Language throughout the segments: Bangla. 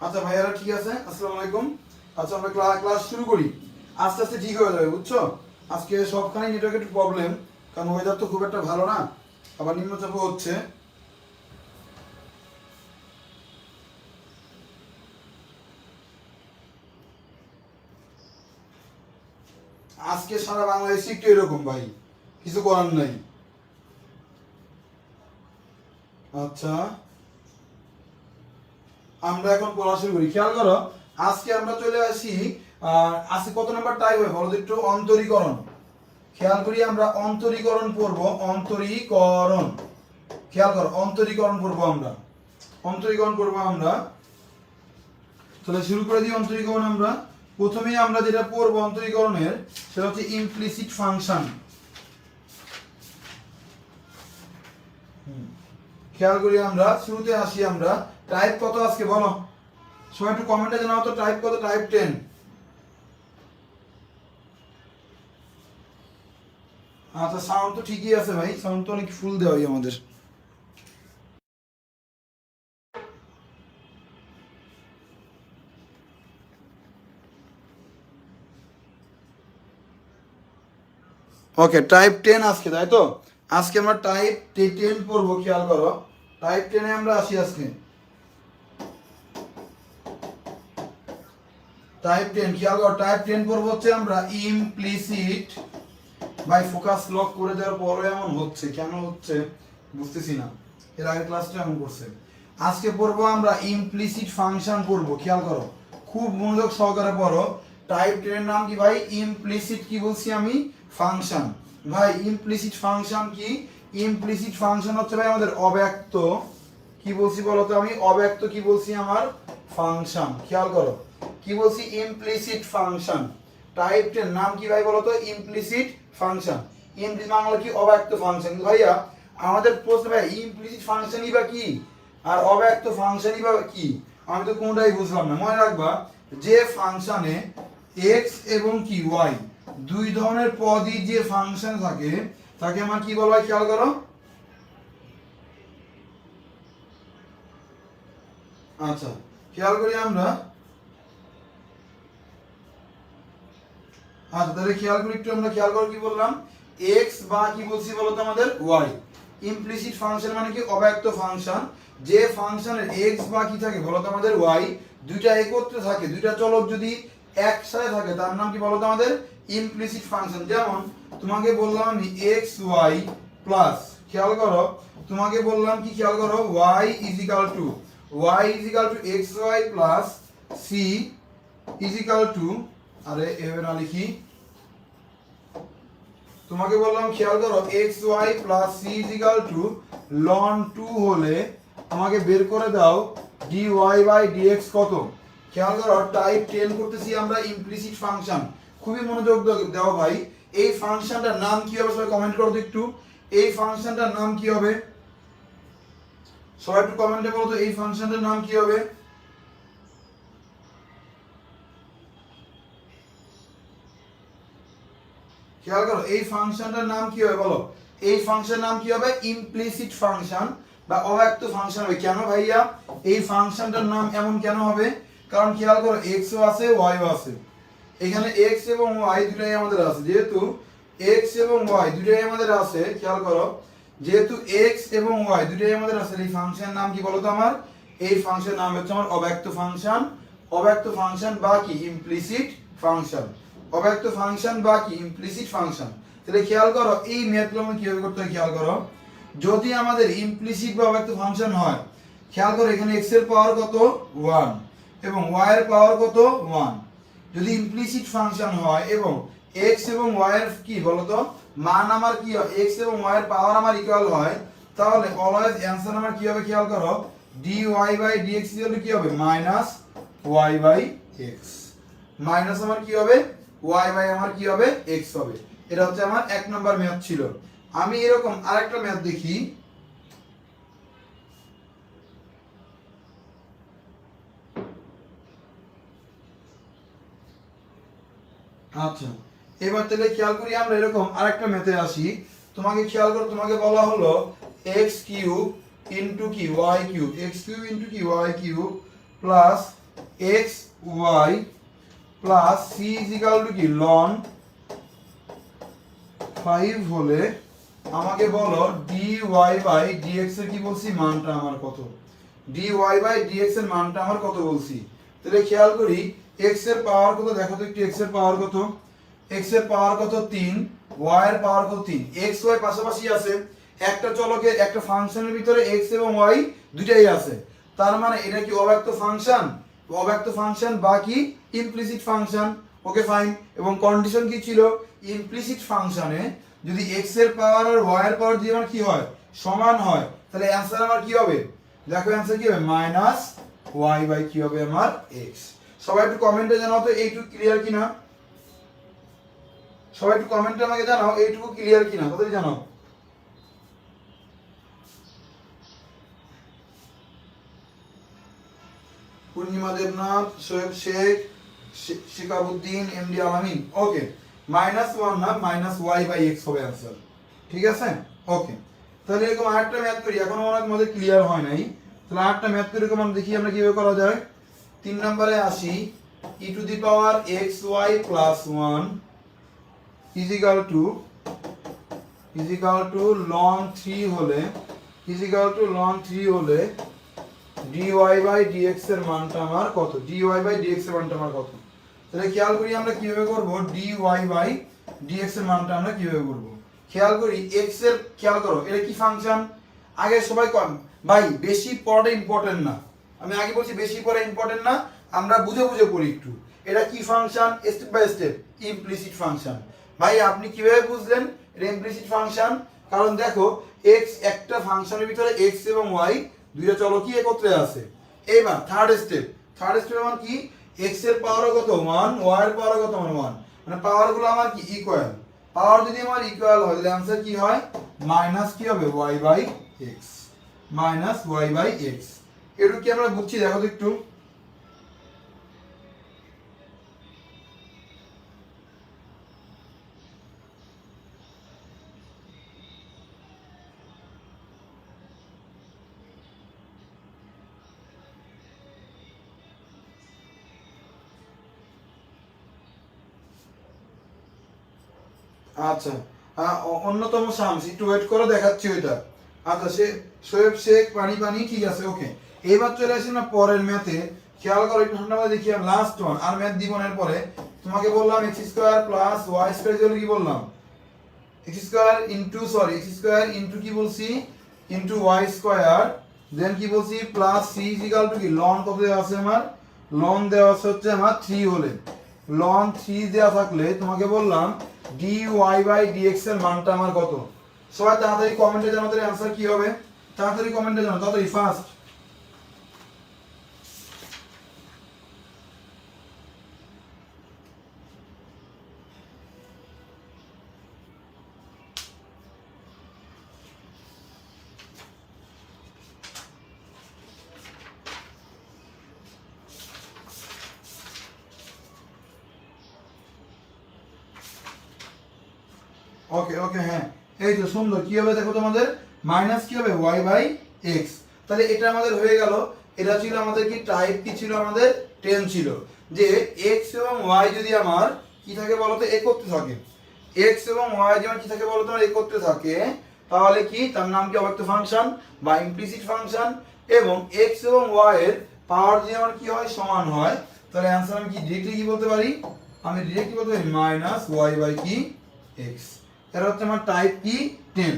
আচ্ছা ভাইয়ারা ঠিক আছে, আসসালামু আলাইকুম। আচ্ছা আমরা ক্লাস শুরু করি, আস্তে আস্তে ঠিক হয়ে যাবে, বুঝছো? আজকে সবখানে নেটওয়ার্ক একটু প্রবলেম, কারণ ওয়েদার তো খুব একটা ভালো না, আবার নিম্নচাপও হচ্ছে। আজকে সারা বাংলাদেশে একটু এরকম ভাই, কিছু করার নাই। আচ্ছা আমরা এখন পড়া শুরু করি, খেয়াল করো। আজকে আমরা চলে আসি, আজকে কত নাম্বার টাইপ হয় বলো তো একটু? অন্তরীকরণ। খেয়াল করি আমরা অন্তরীকরণ পড়ব, অন্তরীকরণ। খেয়াল করো, অন্তরীকরণ পড়বো আমরা, অন্তরীকরণ করবো আমরা। তাহলে শুরু করে দিই অন্তরীকরণ। আমরা প্রথমেই আমরা যেটা পড়বো অন্তরীকরণের, সেটা হচ্ছে ইমপ্লিসিট ফাংশন। খেয়াল করি আমরা শুরুতে আসি আমরা, টাইপ কত আজকে বলো সবাই একটু কমেন্টে জানাও তো, টাইপ কত? টাইপ 10। আচ্ছা সাউন্ড তো ঠিকই আছে ভাই, সাউন্ড তো অনেক ফুল দেওয়াই আমাদের। ওকে, টাইপ 10 আজকে, তাই তো? আজকে আমরা টাইপ 10 পড়বো, খেয়াল করো। টাইপ 10 এ আমরা আসি আজকে। টাইপ 10 খেয়াল করো, টাইপ 10 পড়বো হচ্ছে আমরা ইমপ্লিসিট। ভাই ফোকাস লক করে দেওয়ার পরে এমন হচ্ছে, কেন হচ্ছে বুঝতেছি না। এর আগের ক্লাসটা এমন করছে। আজকে পড়বো আমরা ইমপ্লিসিট ফাংশন পড়বো, খেয়াল করো, খুব মনোযোগ সহকারে পড়ো। টাইপ 10 এর নাম কি ভাই? ইমপ্লিসিট। কি বলছি আমি? ফাংশন। ভাই ইমপ্লিসিট ফাংশন কি? ইমপ্লিসিট ফাংশন হচ্ছে ভাই আমাদের অব্যক্ত, কি বলছি বলো তো? আমি অব্যক্ত কি বলছি? আমার ফাংশন। খেয়াল করো কি বলছি? Implicit function. টাইপ 10 নাম কি ভাই বলো তো? Implicit function. ইমপ্লিসিট বাংলা কি? অব্যক্ত ফাংশন। ভাইয়া আমাদের প্রশ্ন ভাই ইমপ্লিসিট ফাংশনই বা কি আর অব্যক্ত ফাংশনই বা কি? আমি তো কোনটাই বুঝলাম না। মনে রাখবা যে ফাংশনে এক্স এবং কি ওয়াই দুই ধরনের পদই যে ফাংশন থাকে তাকে আমার কি বলা হয়? খেয়াল করো। আচ্ছা খেয়াল করি আমরা। আচ্ছা তাহলে খেয়াল করি একটু আমরা, খেয়াল করো কি বললাম? এক্স বা কি বলছি বলতো? আমাদের ওয়াই। ইমপ্লিসিট ফাংশন মানে কি? অব্যক্ত ফাংশন। যে ফাংশনের এক্স বা কি থাকে বলতো? আমাদের ওয়াই। দুইটা একত্রে থাকে, দুইটা চলক যদি একসাথে থাকে তার নাম কি বলতো? আমাদের ইমপ্লিসিট ফাংশন। যেমন তোমাকে বললাম আমি এক্স ওয়াই প্লাস, খেয়াল করো তোমাকে বললাম কি? খেয়াল করো y equal to x y plus c equal to, আরে এভাবে না লিখি, তোমাকে বললাম খেয়াল করো x y plus c equal to লন 2 হলে আমাকে বের করে দাও ডি ওয়াই বাই ডিএক্স কত। খেয়াল করো টাইপ 10 করতেছি আমরা ইমপ্লিসিট ফাংশন। খুবই মনোযোগ দাও ভাই। এই ফাংশনটার নাম কি হবে সবাই কমেন্ট করো তো একটু। এই ফাংশনটার নাম কি হবে সবাই একটু কমেন্টে বলো তো, এই ফাংশনটার নাম কি হবে? খেয়াল করো এই ফাংশনটার নাম কি হবে বলো? এই ফাংশনের নাম কি হবে? ইমপ্লিসিট ফাংশন বা অব্যক্ত ফাংশন হবে। কেন ভাইয়া এই ফাংশনটার নাম এমন কেন হবে? কারণ খেয়াল করো এক্স ও আছে ওয়াই ও আছে, এখানে এক্স এবং ওয়াই দুটাই আমাদের আছে। যেহেতু এক্স এবং ওয়াই দুটাই আমাদের আছে, খেয়াল করো যেহেতু এক্স এবং ওয়াই দুটাই আমাদের আছে, এই ফাংশনের নাম কি বলতো? আমার এই ফাংশনের নাম হচ্ছে আমার অব্যক্ত ফাংশন। অব্যক্ত ফাংশন বা কি? Implicit function. অব্যক্ত ফাংশন বা কি? Implicit function. তাহলে খেয়াল করো এই ম্যাথগুলো আমি কিভাবে করতে হয়। খেয়াল করো যদি আমাদের ইমপ্লিসিট বা অব্যক্ত ফাংশন হয়, খেয়াল করো এখানে এক্স এর পাওয়ার কত? 1 এবং ওয়াই এর পাওয়ার কত? 1। যদি ইমপ্লিসিট ফাংশন হয় এবং এক্স এবং ওয়াই এর কি বলতো মান আমার কি হয়? এক্স এবং ওয়াই এর পাওয়ার আমার ইকুয়াল হয়, তাহলে অলওয়েজ অ্যানসার আমার কি হবে? খেয়াল করো dy বাই dx ইকুয়াল কি হবে? Minus y by x। Minus আমার কি হবে? y বাই আমার কি হবে? x হবে। এটা হচ্ছে আমার 1 নাম্বার ম্যাথ ছিল। আমি এরকম আরেকটা ম্যাথ দেখি। আচ্ছা এবার তাহলে খেয়াল করি আমরা এরকম আরেকটা ম্যাথে আসি। তোমাকে খেয়াল করো তোমাকে বলা হলো x কিউব ইনটু কি y cube, x cube into কি y cube plus x y plus c is equal to কি লন 5 হলে আমাকে বলো dy বাই dx এর কি বলছি মানটা আমার কত, dy বাই dx এর মানটা আমার কত বলছি। তাহলে খেয়াল করি x এর পাওয়ার কত, দেখো তো একটু x এর পাওয়ার কত, x এর পাওয়ার কত 3, y এর পাওয়ার কত 3, x y পাশাপাশি আছে, একটা চলকে একটা ফাংশনের ভিতরে x এবং y দুটাই আছে, তার মানে এটা কি অব্যক্ত ফাংশন, অব্যক্ত ফাংশন বাকি ইমপ্লিসিট ফাংশন। Okay fine. এবং কন্ডিশন কি ছিল, ইমপ্লিসিট ফাংশনে যদি x এর পাওয়ার আর y এর পাওয়ার যদি আমার কি হয় সমান হয়, তাহলে অ্যানসার আমার কি হবে, দেখো অ্যানসার কি হবে মাইনাস y বাই কি হবে আমার x। সবাই একটু কমেন্টে জানাও তো এইটুকু ক্লিয়ার কিনা, সবাই একটু কমেন্টে আমাকে জানাও এইটুকু ক্লিয়ার কিনা, তাড়াতাড়ি জানাও। পূর্ণিমা দেবনাথ, সোহেব শেখ, শিকাবুদ্দিন, এমডি আলামিন। ওকে, -1 না -y বাই x হবে आंसर, ঠিক আছে। ওকে, তাহলে এরকম আরেকটা ম্যাথ করি, এখনো অনেক আমাদের ক্লিয়ার হয় নাই। তাহলে আরেকটা ম্যাথ করে এরকম আমরা দেখি আমরা কিভাবে করা যায়। 3 নম্বরে আসি, e two the power xy plus 1 is equal to ln 3 হলে dy বাই dx এর মানটা আমার কত, dy বাই dx এর মানটা আমার কত। তাহলে খেয়াল করি আমরা কিভাবে করব, dy বাই dx এর মানটা আমরা কিভাবে করব। খেয়াল করি x এর, খেয়াল করো এটা কি ফাংশন, আগে সবাই কম ভাই বেশি পড়া ইম্পর্টেন্ট না, আমি আগে বলছি বেশি পড়া ইম্পর্টেন্ট না, আমরা বুঝে বুঝে পড়ি একটু। এটা কি function, step by step implicit function. ভাই আপনি কিভাবে বুঝলেন এটা ইমপ্লিসিট ফাংশন, কারণ দেখো x একটা ফাংশনের ভিতরে x এবং y দুইটা চলকই একত্রে আছে। এইবার থার্ড স্টেপ আমার কি, x এর পাওয়ার কত 1, y এর পাওয়ার কত 1, মানে পাওয়ার গুলো আমার কি ইকুয়াল, পাওয়ার যদি আমার ইকুয়াল হয় তাহলে आंसर কি হয় মাইনাস কি হবে y by x, minus y by x। এটুকু কি আমরা বুঝছি, দেখো তো একটু। আচ্ছা, অন্যতম শামস একটু ওয়েট করো, দেখাচ্ছি ওইটা। আচ্ছা, সে শোয়েব শেখ পানি ঠিক আছে। ওকে, এইবার চলে আসি না পরের ম্যাথে। খেয়াল করো একটু ঠান্ডা মাথায় দেখি, লাস্ট ওয়ান আর ম্যাথ দিব না। পরে তোমাকে বললাম x square plus y square হলো কি বললাম, x স্কয়ার ইনটু কি বলছি ইনটু y স্কয়ার, দেন কি বলছি plus c is equal to কি ln কত দেওয়া আছে আমার, ln দেওয়া আছে হচ্ছে আমার 3 হলে, ln 3 দেওয়া থাকলে তোমাকে বললাম dy বাই dx এর মানটা আমার কত। সবাই তাড়াতাড়ি কমেন্টে জানাও তাহলে आंसर কি হবে, তাড়াতাড়ি কমেন্টে জানাও, তাড়াতাড়ি ফাস্ট। ওকে ওকে, হ্যাঁ এই তো সুন্দর। কি হবে দেখো তোমাদের, মাইনাস কি হবে y বাই x। তাহলে এটা আমাদের হয়ে গেল। এটা ছিল আমাদের কি টাইপ, কি ছিল আমাদের 10 ছিল, যে x এবং y যদি আমার কি থাকে বলতো একত্রে থাকে, x এবং y যেমন কি থাকে বলতো আমার একত্রে থাকে, তাহলে কি তার নাম কি অব্যক্ত ফাংশন বা ইমপ্লিসিট ফাংশন। এবং x এবং y এর পাওয়ার যদি আমার কি হয় সমান হয়, তাহলে आंसर আমি কি ডিরেক্টলি কি বলতে পারি, আমি ডিরেক্টলি বলতে পারি মাইনাস y বাই কি x। এর হচ্ছে আমার টাইপ কি 10।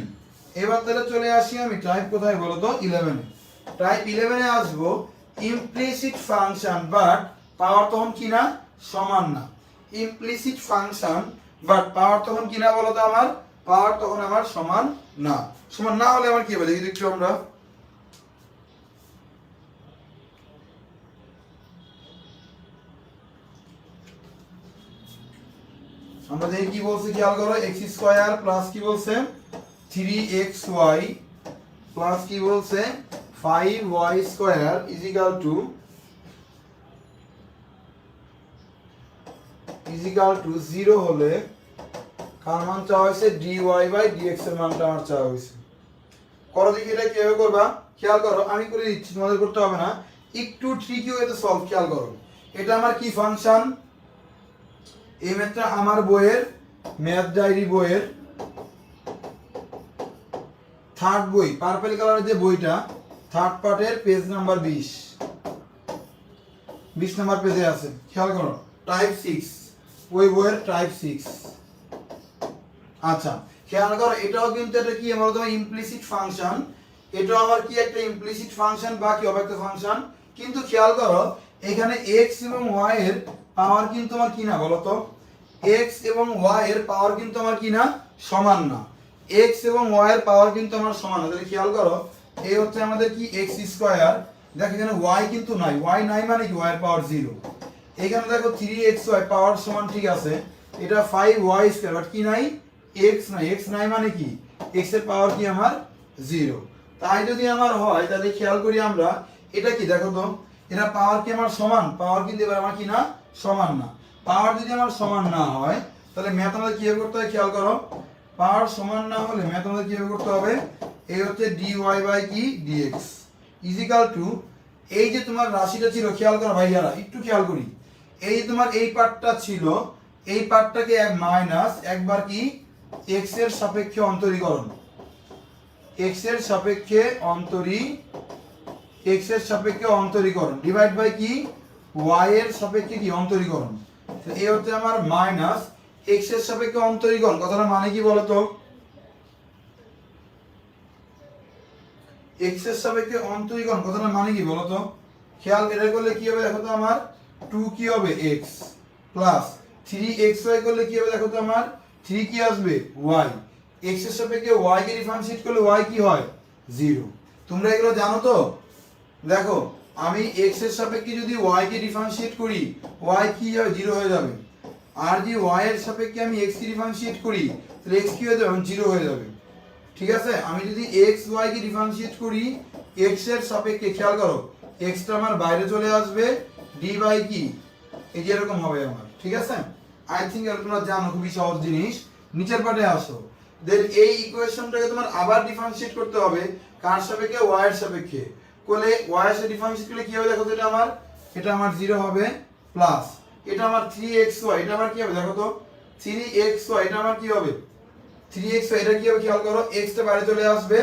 এবার তাহলে চলে আসি আমি টাইপ কোথায় বলো তো 11 এ। টাইপ 11 এ আসবো, ইমপ্লিসিট ফাংশন বাট পাওয়ার তখন কি না সমান না, ইমপ্লিসিট ফাংশন বাট পাওয়ার তখন কি না বলো তো আমার, পাওয়ার তখন আমার সমান না। সমান না হলে আমার কি হবে দেখি একটু আমরা দেখি কি বলছে, খেয়াল করো x স্কয়ার প্লাস কি বলছে 3xy প্লাস কি বলছে 5y square is equal to 0 হলে কার মান চাওয়া হয়েছে dy বাই dx এর মানটা আমার চাওয়া হয়েছে। করো দেখি এটা কিভাবে করবা, খেয়াল করো আমি করে দিচ্ছি, তোমাদের করতে হবে না। একটু ট্রিকি ওয়েতে সলভ, খেয়াল করো। এটা আমার কি ফাংশন, এই ম্যাথটা আমার বইয়ের ম্যাথ ডায়েরি বইয়ের থার্ড বই, পার্পল কালারের যে বইটা, থার্ড পার্টের পেজ নাম্বার 20 নাম্বার পেজে আছে, খেয়াল করো। টাইপ 6, ওই বইয়ের টাইপ 6। আচ্ছা খেয়াল করো, এটাও কিন্তু এটা কি আমরা বলতে ইমপ্লিসিট ফাংশন, এটাও আবার কি একটা ইমপ্লিসিট ফাংশন বা কি অব্যক্ত ফাংশন। কিন্তু খেয়াল করো এখানে x এবং y এর পাওয়ার কিন্তু আমার কি না বলো তো, x এবং y এর পাওয়ার কিন্তু আমার কি না সমান না, x এবং y এর পাওয়ার কিন্তু আমার সমান না। তাহলে খেয়াল করো এই হচ্ছে আমাদের কি x স্কয়ার, দেখো এখানে y কিন্তু নাই, y নাই মানে কি y এর পাওয়ার 0। এখানে দেখো 3xy পাওয়ার সমান, ঠিক আছে, এটা 5y স্কয়ার, বাট কি নাই x নাই, x নাই মানে কি x এর পাওয়ার কি আমার 0। তাই যদি আমার হয় তাহলে খেয়াল করি আমরা, এটা কি দেখো তো, এরা পাওয়ার কি আমার সমান, পাওয়ার কিন্তু এবার আমার কি না সমান না। পাওয়ার যদি আমার সমান না হয় তাহলে ম্যাথ আমাদের কিভাবে করতে হয়, খেয়াল করো। পাওয়ার সমান না হলে ম্যাথ আমাদের কিভাবে করতে হবে, এই হচ্ছে dy বাই কি dx ইজিক্যাল টু, এই যে তোমার রাশিটা ছিল, খেয়াল করো ভাইয়ারা একটু খেয়াল করি, এই যে তোমার এই পার্টটা ছিল, এই পার্টটাকে এক মাইনাস একবার কি x এর সাপেক্ষে অন্তরীকরণ, x এর সাপেক্ষে অন্তরীকরণ ডিভাইড বাই কি y এর সাপেক্ষে কি অন্তরীকরণ। এই হচ্ছে আমার মাইনাস x এর সাপেক্ষে অন্তরীকরণ, কথাটা মানে কি বলতো, x এর সাপেক্ষে অন্তরীকরণ কথাটা মানে কি বলতো, খেয়াল এটা করলে কি হবে দেখো তো, আমার 2 কি হবে x প্লাস 3xy করলে কি হবে দেখো তো, আমার 3 কি আসবে y, x এর সাপেক্ষে y কে ডিফারেন্সিয়েট করলে y কি হয় 0। তোমরা এগুলো জানো তো, দেখো আমি x এর সাপেক্ষে যদি y কে ডিফারেন্সিয়েট করি y কি হবে 0 হয়ে যাবে, আর যদি y এর সাপেক্ষে আমি x কে ডিফারেন্সিয়েট করি তাহলে x কি হয়ে যাবে 0 হয়ে যাবে, ঠিক আছে। আমি যদি x y কে ডিফারেন্সিয়েট করি x এর সাপেক্ষে, খেয়াল করো x টা আমার বাইরে চলে আসবে, d বাই কি এই যে এরকম হবে আমার, ঠিক আছে। আই থিংক তোমরা জানো, খুবই সহজ জিনিস। নিচের পাটে আসো, দেন এই ইকুয়েশনটাকে তোমার আবার ডিফারেন্সিয়েট করতে হবে, কার সাপেক্ষে y এর সাপেক্ষে, কোলে y এর সাথে ডিফারেন্সিয়েট করলে কি হবে দেখো তো, এটা আমার 0 হবে প্লাস এটা আমার 3xy, এটা আমার কি হবে দেখো তো 3xy, এটা আমার কি হবে 3xy, এটা কি হবে খেয়াল করো, x টা বাইরে চলে আসবে,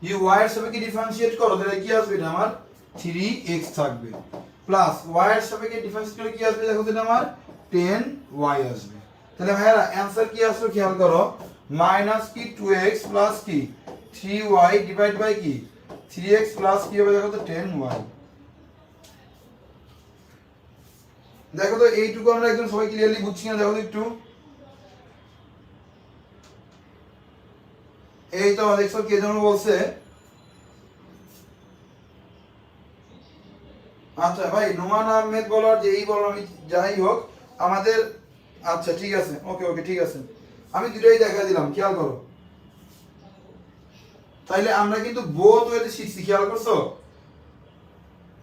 যদি y এর সাপেক্ষে ডিফারেন্সিয়েট করো তাহলে কি আসবে, এটা আমার 3x থাকবে প্লাস y এর সাপেক্ষে ডিফারেন্সিয়েট করলে কি আসবে দেখো তো, এটা আমার 10y আসবে। তাহলে ভাইরা অ্যানসার কি আসলো খেয়াল করো, মাইনাস কি 2x প্লাস কি 3y ডিভাইড বাই কি 3x প্লাস কি হবে দেখো তো 10y। দেখো তো এইটুকু আমরা একদম সবাই ক্লিয়ারলি বুঝছি না, দেখো তো একটু, এই তো দেখছো কে যেন বলছে, আচ্ছা ভাই নোমান আহমেদ বলার যে এই বলো, আমি যাই হোক আমাদের, আচ্ছা ঠিক আছে, ওকে ওকে ঠিক আছে, আমি দুটোই দেখা দিলাম, খেয়াল করো। তাইলে আমরা কিন্তু বোথ ওয়েতে শিখছি, খেয়াল করছো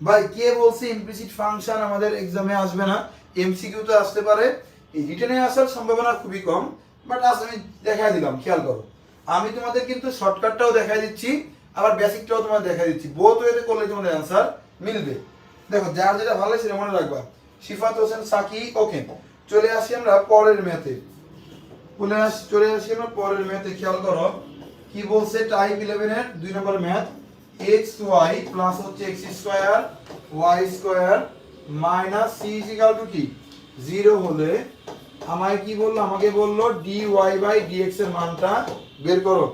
ভাই। কে বলছে ইমপ্লিসিট ফাংশন আমাদের এক্সামে আসবে না, এমসিকিউ তে আসতে পারে, এই রিটেনে আসার সম্ভাবনা খুবই কম, বাট আজ আমি দেখাই দিলাম, খেয়াল করো। আমি তোমাদের কিন্তু শর্টকাটটাও দেখাই দিচ্ছি, আবার বেসিকটাও তোমাদের দেখাই দিচ্ছি, বোথ ওয়েতে করলে তোমাদের অ্যান্সার মিলবে। দেখো যার যেটা ভালো সেটা মনে রাখবা। শিফাত হোসেন সাকি, ওকে চলে আসি আমরা পরের ম্যাথে, চলে আসি আমরা পরের ম্যাথে, খেয়াল করো কি বলছে, টাইপ 11 এর 2 নম্বর ম্যাথ, xy প্লাস হচ্ছে x square y square minus c is equal to কি 0 হলে আমায় কি বললো, আমাকে বললো dy বাই dx এর মানটা বের করো,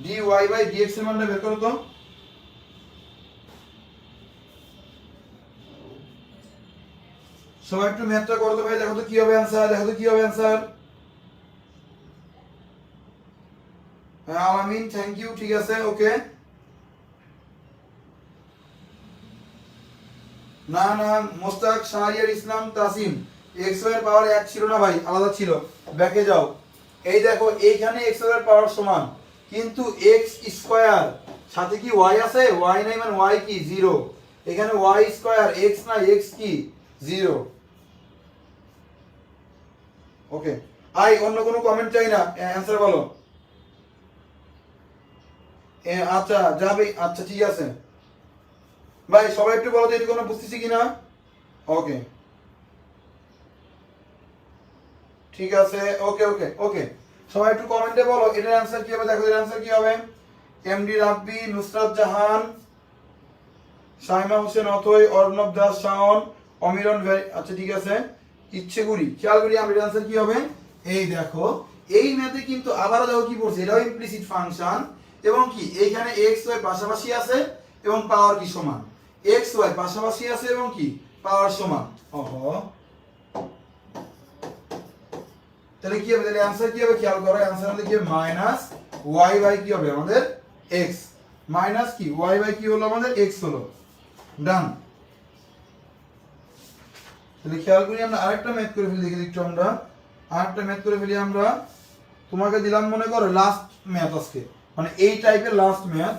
dy বাই dx এর মানটা বের করো তো। সবাই একটু ম্যাথটা করো তো ভাই, দেখো তো কি হবে অ্যানসার, দেখো তো কি হবে অ্যানসার। হ্যাঁ আলামিন, থ্যাংক ইউ, ঠিক আছে ওকে। না না মোস্তাক শাহরিয়ার ইসলাম তাসিম, x এর পাওয়ার 1 ছিল না ভাই, আলাদা ছিল, ব্যাকে যাও। এই দেখো এইখানে x এর পাওয়ার সমান, কিন্তু x স্কয়ার সাথে কি y আছে, y নাই মানে y কি 0, এখানে y স্কয়ার x না x কি 0। ওকে আই অন্য কোনো কমেন্ট চাই না, অ্যানসার বলো। আচ্ছা যাবে, আচ্ছা ঠিক আছে। ভাই সবাই একটু বলো তো এটা কোনো বুঝতেছি কিনা। ওকে ঠিক আছে, ওকে ওকে ওকে, সবাই একটু কমেন্টে বলো এটার অ্যান্সার কি হবে। দেখো এর অ্যান্সার কি হবে, এমডি রাব্বি, নুসরাত জাহান, সাইমা হোসেন অথই, অর্ণব দাস শাওন, অমিরন ভাই, আচ্ছা ঠিক আছে, ইচ্ছে করি খেয়াল করি আমরা অ্যান্সার কি হবে। এই দেখো এই ম্যাথে কিন্তু আবারও দেখো কি পড়ছে, এটাও ইমপ্লিসিট ফাংশন এবং কি এইখানে এক্স ওয়াই পাশাপাশি আছে এবং পাওয়ার কি সমান, এক্স ওয়াই পাশাপাশি আছে এবং কি পাওয়ার সমান। ওহো, তাহলে কি হবে, তাহলে অ্যান্সার কি হবে খেয়াল করো, অ্যান্সার আমাদের কি হবে মাইনাস ওয়াই বাই কি হবে আমাদের এক্স, মাইনাস কি ওয়াই বাই কি হলো আমাদের এক্স হলো। ডান। তাহলে খেয়াল করি আমরা আরেকটা ম্যাথ করে ফেলি, দেখি একটু আমরা আরেকটা ম্যাথ করে ফেলি আমরা। তোমাকে দিলাম মনে করো লাস্ট ম্যাথ আজকে, মানে এই টাইপের লাস্ট ম্যাথ।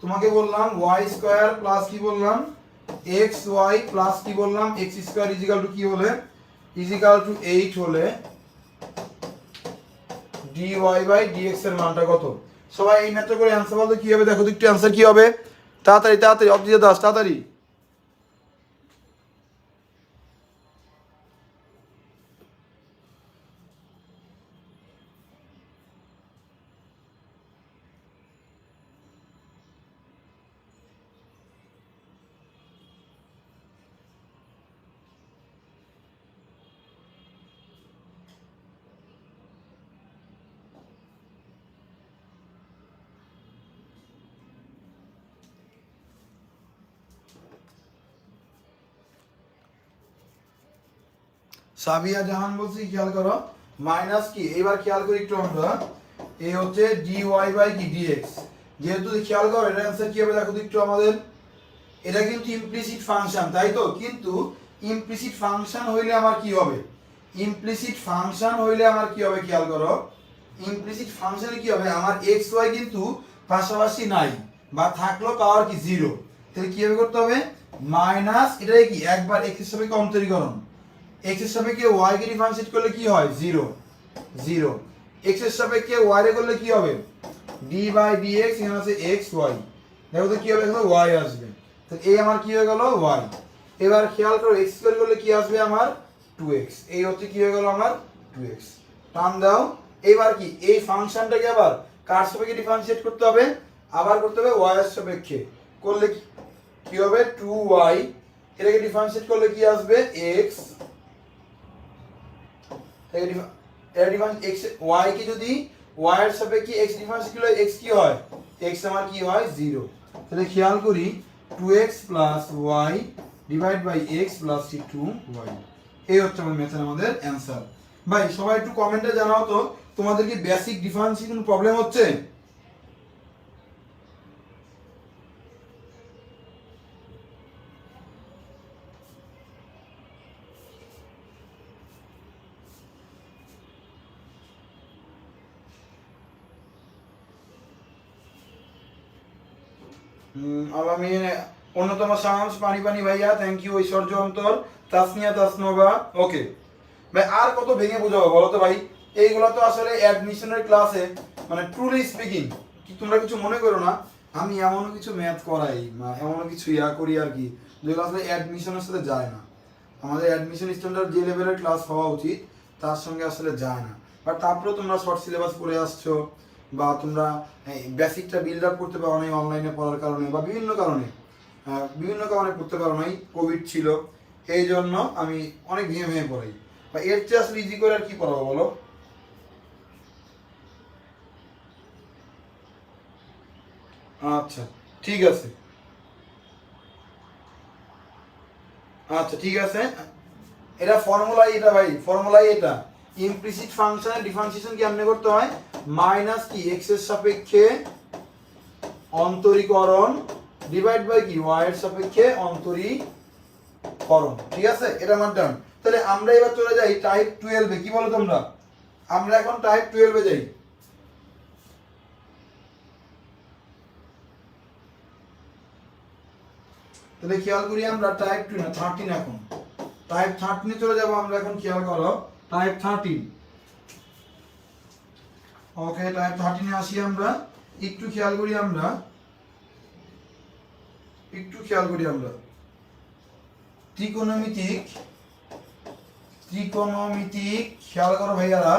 তোমাকে বললাম ওয়াই স্কোয়ার প্লাস কি বললাম এক্স ওয়াই প্লাস কি বললাম এক্স স্কোয়ার ইজিক্যাল টু কি হলে, ইজিক্যাল টু 8 হলে dy বাই dx এর মানটা কত। সবাই এই ম্যাথটা করে অ্যানসার বলতে কি হবে, দেখো তো একটু অ্যানসার কি হবে, তাড়াতাড়ি তাড়াতাড়ি অবজিৎ দাস তাড়াতাড়ি। সাবিয়া জাহান বলছি খেয়াল করো, মাইনাস কি এবার খেয়াল করি একটু আমরা, এই হচ্ছে dy বাই কি dx, যেহেতু খেয়াল করো এর অ্যান্সার কি হবে দেখো তো একটু আমাদের, এটা কিন্তু ইমপ্লিসিট ফাংশন তাই তো, কিন্তু ইমপ্লিসিট ফাংশন হইলে আমার কি হবে, ইমপ্লিসিট ফাংশন হইলে আমার কি হবে খেয়াল করো, ইমপ্লিসিট ফাংশনে কি হবে আমার এক্স ওয়াই কিন্তু পাশাপাশি নাই বা থাকলো পাওয়ার কি জিরো, তাহলে কি হবে করতে হবে মাইনাস এটাই কি একবার এক্স এর সাপেক্ষে অন্তরীকরণ, এক্স এর সাপেক্ষে ওয়াই কে ডিফারেন্সিয়েট করলে কি হয় জিরো জিরো, এক্স এর সাপেক্ষে ওয়াই এর করলে কি হবে ডি বাই ডিএক্স, এখানে আছে এক্স ওয়াই, দেখো তো কি হবে এখানে ওয়াই আসবে, তাহলে এই আমার কি হয়ে গেল ওয়াই। এবার খেয়াল করো এক্স স্কয়ার করলে কি আসবে আমার 2x, এই হচ্ছে কি হয়ে গেল আমার 2x, টান দাও। এবার কি এই ফাংশনটাকে আবার কার সাপেক্ষে ডিফারেন্সিয়েট করতে হবে, আবার করতে হবে y এর সাপেক্ষে, করলে কি হবে 2y, এটাকে ডিফারেন্সিয়েট করলে কি আসবে x, এর ডিফারেন্স x y কে যদি y এর সাপেক্ষে x ডিফারেন্সিয়েট করলে x কি হয়, x আমার কি হয় 0, তাহলে খেয়াল করি 2x y divide by x plus 2y, এই হচ্ছে আমাদের ম্যাথের আমাদের অ্যানসার। ভাই সবাই একটু কমেন্টে জানাও তো তোমাদের কি বেসিক ডিফারেন্সে কোনো প্রবলেম হচ্ছে। আলামিন অন্যতম শামস পানি পানি ভাইয়া থ্যাংক ইউ, ঐশ্বর্য অন্তর, তাসনিয়া তাসনোভা, ওকে ভাই আর কত ভেঙে বোঝাবো বলো তো ভাই, এইগুলো তো আসলে অ্যাডমিশনের ক্লাসে মানে ট্রুলি স্পিকিং কি তোমরা কিছু মনে করো না, আমি এমন কিছু ম্যাথ করাই এমন কিছু করি আর কি যেগুলো আসলে অ্যাডমিশনের সাথে যায় না, আমাদের অ্যাডমিশন স্ট্যান্ডার্ড যে লেভেলের ক্লাস হওয়া উচিত তার সঙ্গে আসলে যায় না, বাট তারপরেও তোমরা শর্ট সিলেবাস পড়ে আসছো বা তোমরা বেসিকটা বিল্ড আপ করতে পারো নাই অনলাইনে পড়ার কারণে বা বিভিন্ন কারণে পড়তে পারো নাই, কোভিড ছিল, এই জন্য আমি অনেক ভেঙে ভেঙে পড়াই, বা এর চেয়ে আসলে ইজি করে আর কি পড়াবো বলো। আচ্ছা ঠিক আছে, আচ্ছা ঠিক আছে, এটা ফর্মুলাই, এটা ভাই ফর্মুলাই এটা, ইমপ্লিসিট ফাংশনের ডিফারেন্সিয়েশন কি আমনে করতে হয় মাইনাস কি x এর সাপেক্ষে অন্তরীকরণ ডিভাইড বাই কি y এর সাপেক্ষে অন্তরীকরণ, ঠিক আছে এটা আমার ডান। তাহলে আমরা এবার চলে যাই টাইপ 12 এ, কি বলো তোমরা, আমরা এখন টাইপ 12 এ যাই। তাহলে খেয়াল করি আমরা টাইপ 2 না 13, এখন টাইপ 13 চলে যাব আমরা এখন, খেয়াল করো টাইপ 13, ওকে টাইপ 13 এ আসি আমরা, একটু খেয়াল করি আমরা একটু খেয়াল করি আমরা ত্রিকোণমিতিক খেয়াল করো ভাইয়ারা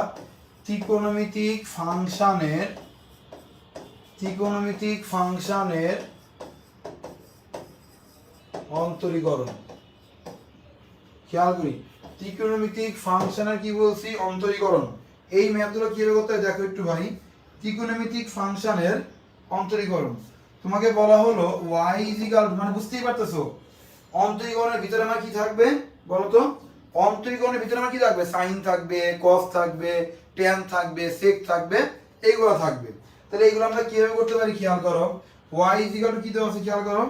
ত্রিকোণমিতিক ফাংশনের অন্তরীকরণ খেয়াল করি ত্রিকোণমিতিক ফাংশনের কি বলছি অন্তরীকরণ এই ম্যাথগুলো কিভাবে করতে হয় দেখো একটু ভাই ত্রিকোণমিতিক ফাংশনের অন্তরীকরণ তোমাকে বলা হলো y মানে বুঝতেই পারতেছো অন্তরীকরণের ভিতরে আমার কি থাকবে বলো তো অন্তরীকরণের ভিতরে আমার কি থাকবে সাইন থাকবে cos থাকবে tan থাকবে sec থাকবে এইগুলো থাকবে তাহলে এইগুলো আমরা কিভাবে করতে পারি খেয়াল করো y কি দেওয়া আছে খেয়াল করো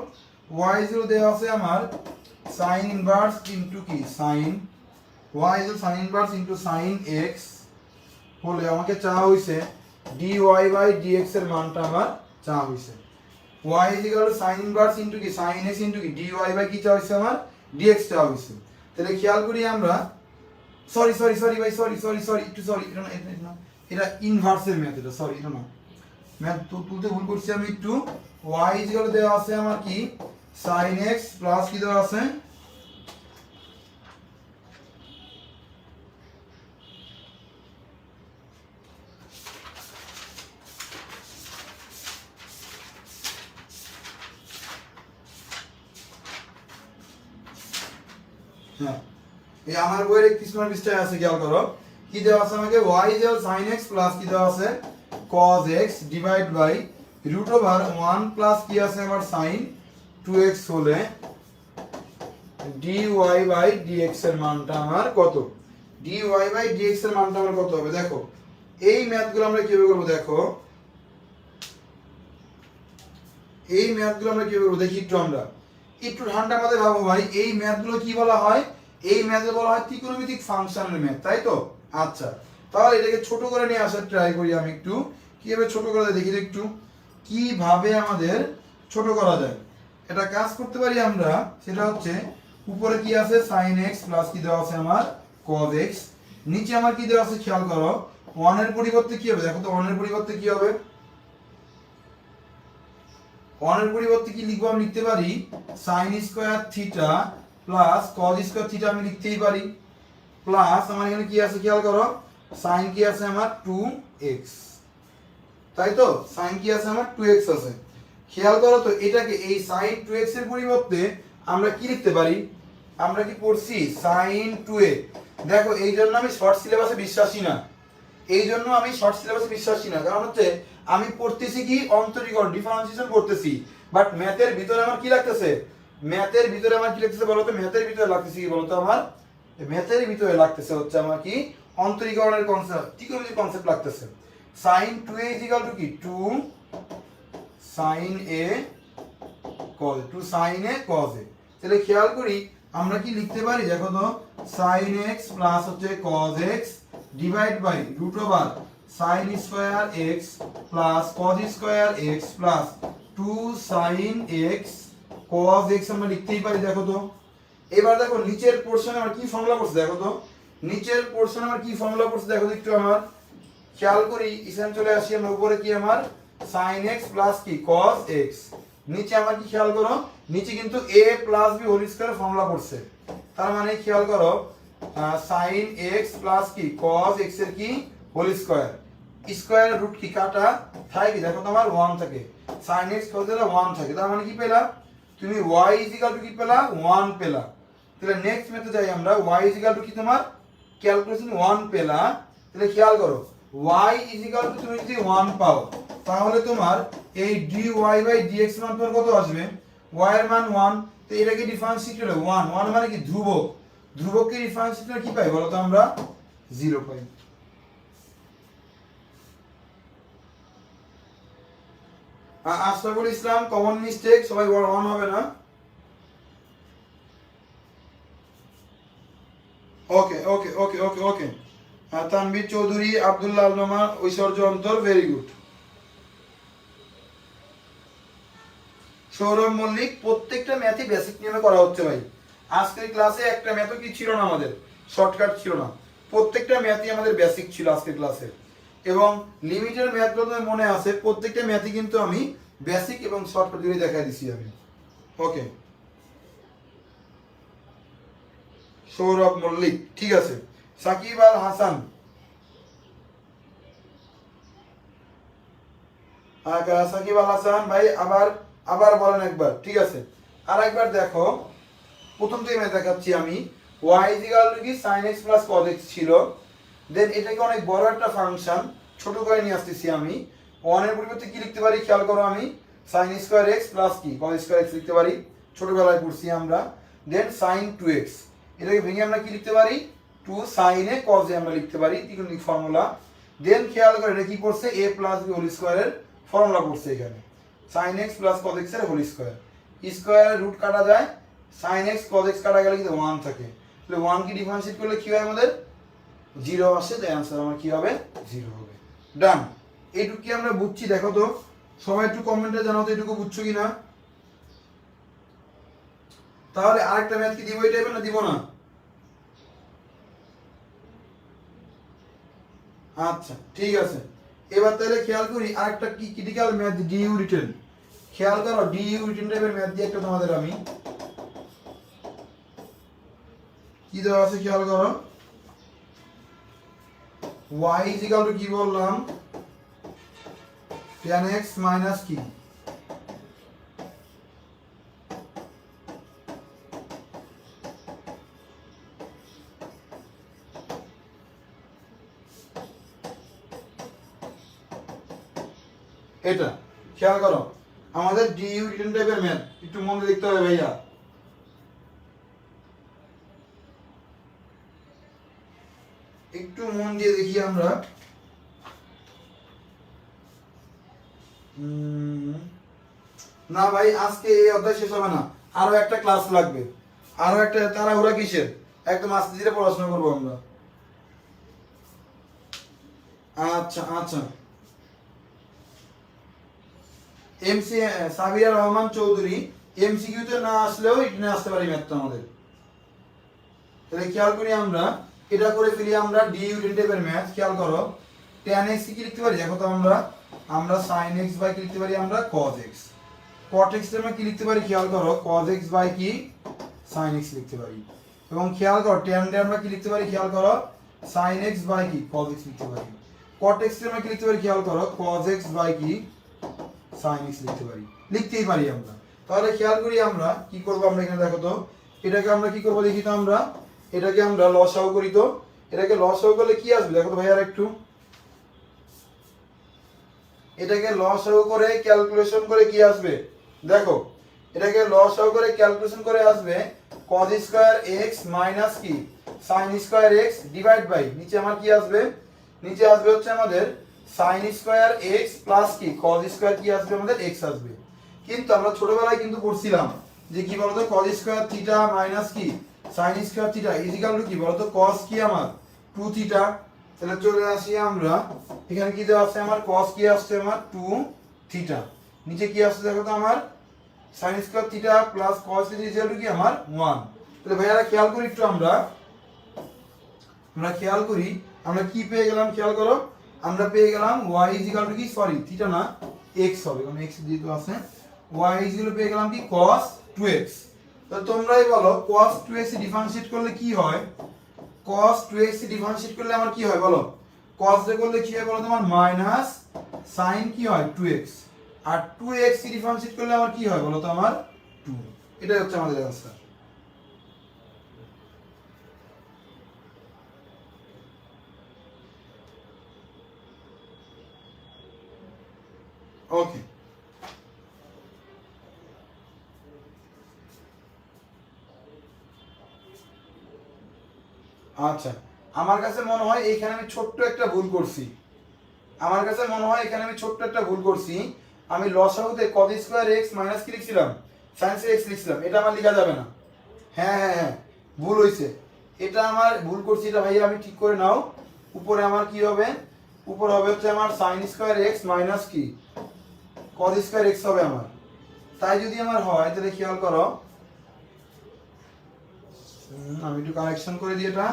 y দেওয়া আছে আমার sin ইনভার্স ইনটু কি sin y sin inverse into sin x হলে আমাকে চাওয়া হইছে dy বাই dx এর মানটা আমার চাওয়া হইছে y sin ইনভার্স ইনটু কি sin x ইনটু কি dy বাই কি চাওয়া হইছে আমার dx চাওয়া হইছে তাহলে খেয়াল করি আমরা সরি ভাই সরি একটু সরি এটা ইনভার্সের ম্যাথ এটা সরি এটা না ম্যাথ তুলতে ভুল করছি আমি একটু y দেওয়া আছে আমার কি sin x প্লাস কি দেওয়া আছে হ্যাঁ এই আমার বইয়ের 31 নম্বর পৃষ্ঠায় আছে খেয়াল করো কি দেওয়া আছে আমাকে y sin x প্লাস কি দেওয়া আছে cos x divide by √ 1 plus কি আছে আমার sin 2x হলে dy বাই dx এর মানটা আমার কত dy বাই dx এর মানটা আমার কত হবে দেখো এই ম্যাথগুলো আমরা কিভাবে করব দেখো এই ম্যাথগুলো আমরা কিভাবে করব দেখি একটু ঠান্ডা মাথায় ভাবো ভাই এই ম্যাথগুলো কি বলা হয় এই ম্যাথে বলা হয় ত্রিকোণমিতিক ফাংশনের ম্যাথ তাই তো আচ্ছা তাহলে এটাকে ছোট করে নিয়ে আসার ট্রাই করি আমি একটু কিভাবে ছোট করে দেখি একটু কিভাবে আমাদের ছোট করা যায় এটা কাজ করতে পারি আমরা সেটা হচ্ছে উপরে কি আছে sin x প্লাস কি দেওয়া আছে আমার cos x নিচে আমার কি দেওয়া আছে খেয়াল করো 1 এর পরিবর্তে কি হবে দেখো তো 1 এর পরিবর্তে কি হবে 1 এর পরিবর্তে কি লিখবো আমি লিখতে পারি sin square theta plus cos square theta আমি লিখতেই পারি প্লাস আমার এখানে কি আছে খেয়াল করো sin কি আছে আমার 2x তাই তো sin কি আছে আমার 2x আছে খেয়াল করো তো এটাকে এই sin 2x এর পরিবর্তে আমরা কি লিখতে পারি আমরা কি পড়ছি sin 2a দেখো এই জন্য আমি শর্ট সিলেবাসে বিশ্বাসী না কারণ হচ্ছে আমি পড়তেছি কি অন্তরীকরণ ডিফারেন্সিয়েশন করতেছি বাট ম্যাথের ভিতরে আমার কি লাগতেছে বলো তো ম্যাথের ভিতরে লাগতেছে কি বলো তো আমার ম্যাথের ভিতরে লাগতেছে হচ্ছে আমার কি অন্তরীকরণের কনসেপ্ট ত্রিকোণমিতিক কনসেপ্ট লাগতেছে sin 2a কি 2 sin a cos 2 sin a cos a তাহলে খেয়াল করি আমরা কি লিখতে পারি দেখো তো sin x প্লাস হচ্ছে cos x divide by √ sin square x plus cos square x plus 2 sin x cos x আমরা লিখতেই পারি দেখো তো এবার দেখো নিচের পোরশনে আমরা কি ফর্মুলা করছি দেখো তো দেখো একটু আমার খেয়াল করি এখানে চলে আসি আমরা উপরে কি আমার sin x প্লাস কি cos x নিচে আমার কি খেয়াল করো নিচে কিন্তু a plus b whole square formula করছে তার মানে খেয়াল করো sin x প্লাস কি cos x এর কি হোল স্কয়ার রুট কি কাটা থাকে কি দেখো তোমার 1 থাকে sin x cos এর 1 থাকে তার মানে কি পেলা তুমি y কি পেলা 1 পেলা তাহলে নেক্সট মেথডে যাই আমরা y কি তোমার ক্যালকুলেশন 1 পেলা তাহলে খেয়াল করো y তুমি যদি 1 পাও তাহলে তোমার এই dy বাই dx মান তোমার কত আসবে y এর মান 1 তো এটাকে ডিফারেন্সিয়েট করলে 1 মানে কি ধ্রুবককে ডিফারেন্সিয়েট করলে কি পাই বলো তো আমরা 0 পাই আশরাফুল ইসলাম কমন মিস্টেক সবাই 1 হবে না ওকে তানভীর চৌধুরী আব্দুল্লাহ আল নোমান ঐশ্বর্য অন্তর ভেরি গুড সৌরভ মল্লিক প্রত্যেকটা ম্যাথই বেসিক নিয়মে করা হচ্ছে ভাই আজকের ক্লাসে একটা ম্যাথও কি ছিল না আমাদের শর্টকাট ছিল না প্রত্যেকটা ম্যাথই আমাদের বেসিক ছিল আজকের ক্লাসে এবং লিমিটের ম্যাথগুলো তোমার মনে আছে প্রত্যেকটা ম্যাথই কিন্তু আমি বেসিক এবং শর্টকাট দিয়ে দেখাই দিছি আমি ওকে, সৌরভ মল্লিক, ঠিক আছে। সাকিব আল হাসান, সাকিব আল হাসান ভাই আবার আবার বলেন একবার, ঠিক আছে। আর একবার দেখো, প্রথম থেকে আমি দেখাচ্ছি আমি, y কি sin x plus cos x ছিল, দেন এটাকে অনেক বড় একটা ফাংশন ছোট করে নিয়ে আসতেছি আমি, 1 এর পরিবর্তে কি লিখতে পারি খেয়াল করো, আমি sin স্কয়ার x প্লাস কি cos স্কয়ার x লিখতে পারি, ছোটবেলায় পড়ছি আমরা। দেন sin 2x, এটাকে ভেঙে আমরা কি লিখতে পারি, 2 sin a cos a আমরা লিখতে পারি, ত্রিকোণমিতিক ফর্মুলা। দেন খেয়াল করে এটা কি পড়ছে, a প্লাস b হোল স্কয়ারের ফর্মুলা পড়ছে এখানে, sin x plus cos x এর হোল স্কয়ার, স্কয়ারের রুট কাটা যায়, sin x cos x কাটা গেলে কিন্তু 1 থাকে, তাহলে 1 কি ডিফারেন্সিয়েট করলে কি হয় আমাদের 0 আসে, তাই आंसर আমার কি হবে 0 হবে। ডান, এইটুকু কি আমরা বুঝছি দেখো তো, সবাই একটু কমেন্টে জানাও তো এইটুকু বুঝছো কিনা। তাহলে আরেকটা ম্যাথ কি দিব এই টাইপের, না দিব না? আচ্ছা ঠিক আছে, এবার তাহলে খেয়াল করি আরেকটা কি ক্রিটিক্যাল ম্যাথ, ডিইউ রিটেন। খেয়াল করো, ডিইউ রিটেন টাইপের ম্যাথ দিয়ে একটা তোমাদের আমি কি দেওয়া আছে খেয়াল করো, y কি বললাম, tan x মাইনাস কি, এটা খেয়াল করো আমাদের ডিইউ রিটেন টাইপের ম্যাথ, একটু মন দিয়ে দেখতে হবে ভাইয়া। একটু মন দিয়ে দেখি আমরা, না ভাই আজকে এই অধ্যায় শেষ হবে না, আরো একটা ক্লাস লাগবে, আরো একটা তাড়াহুড়া কিসের, একদম আস্তে ধীরে পড়াশোনা করবো আমরা। আচ্ছা আচ্ছা, এমসি সাবিয়া রহমান চৌধুরী, এমসিকিউতে না আসলেও এখানে আসতে পারি ম্যাথটা আমাদের। তাহলে খেয়াল করি আমরা, এটা করে ফেলি আমরা ডিইউ টাইপের ম্যাথ। খেয়াল করো, tan x কি লিখতে পারি দেখো তো, আমরা sin x বাই কি লিখতে পারি, আমরা cos x, cot x এর আমরা কি লিখতে পারি খেয়াল করো, cos x বাই কি sin x লিখতে পারি, এবং খেয়াল করো tan এর আমরা কি লিখতে পারি খেয়াল করো, sin x বাই কি cos x লিখতে পারি, cot x এর আমরা কি লিখতে পারি খেয়াল করো, cos x বাই কি sin x লিখতে পারি, লিখতেই পারি আমরা। তাহলে খেয়াল করি আমরা কি করব, আমরা এখানে দেখো তো, এটাকে আমরা কি করব দেখি তো, আমরা এটাকে আমরা লসাগু করি তো, এটাকে লসাগু করলে কি আসবে দেখো তো ভাই, আর একটু এটাকে লসাগু করে ক্যালকুলেশন করে কি আসবে দেখো, এটাকে লসাগু করে ক্যালকুলেশন করে আসবে cos স্কয়ার x মাইনাস কি sin square x divide by, নিচে আমার কি আসবে, নিচে আসবে হচ্ছে আমাদের sin স্কয়ার x প্লাস কি cos স্কয়ার কি আসবে আমাদের x আসবে। কিন্তু আমরা ছোটবেলায় কিন্তু পড়ছিলাম যে কি বলতো, cos স্কয়ার থিটা মাইনাস কি sin square theta equal to কি বলতো, cos কি আমার 2 থিটা। তাহলে চলে আসি আমরা, এখানে কি দেওয়া আছে আমার, cos কি আসছে আমার 2 থিটা, নিচে কি আসছে দেখো তো আমার sin square theta plus cos theta equal to কি আমার 1। তাহলে ভাইয়ারা খেয়াল করি একটু আমরা খেয়াল করি আমরা কি পেয়ে গেলাম খেয়াল করো, আমরা পেয়ে গেলাম y ইজিক্যাল টু কি, সরি থিটা না x হবে, কারণ x যেহেতু আছে, y ইজিক্যাল পেয়ে গেলাম কি cos 2x। তো তোমরাই বলো cos 2x ডিফারেন্সিয়েট করলে কি হয়, cos 2x ডিফারেন্সিয়েট করলে আমার কি হয় বলো, cos এ করলে কি হয় বলো তোমার মাইনাস sin কি হয় 2x, আর 2x ডিফারেন্সিয়েট করলে আমার কি হয় বলো তো আমার 2, এটাই হচ্ছে আমাদের आंसर। ওকে, আচ্ছা আমার কাছে মনে হয় এইখানে আমি ছোট্ট একটা ভুল করছি, আমার কাছে মনে হয় এখানে আমি ছোট্ট একটা ভুল করছি, আমি লসাগুতে cos স্কয়ার x মাইনাস কি লিখছিলাম sin x লিখছিলাম, এটা আমার লেখা যাবে না। হ্যাঁ হ্যাঁ হ্যাঁ ভুল হয়েছে, এটা আমার ভুল করছি, এটা ভাইয়া আমি ঠিক করে নাও। উপরে আমার কি হবে, উপরে হবে হচ্ছে আমার sin স্কয়ার x মাইনাস কি cos স্কয়ার x হবে আমার। তাই যদি আমার হয় তাহলে খেয়াল করো, আমি একটু কারেকশন করে দিই এটা।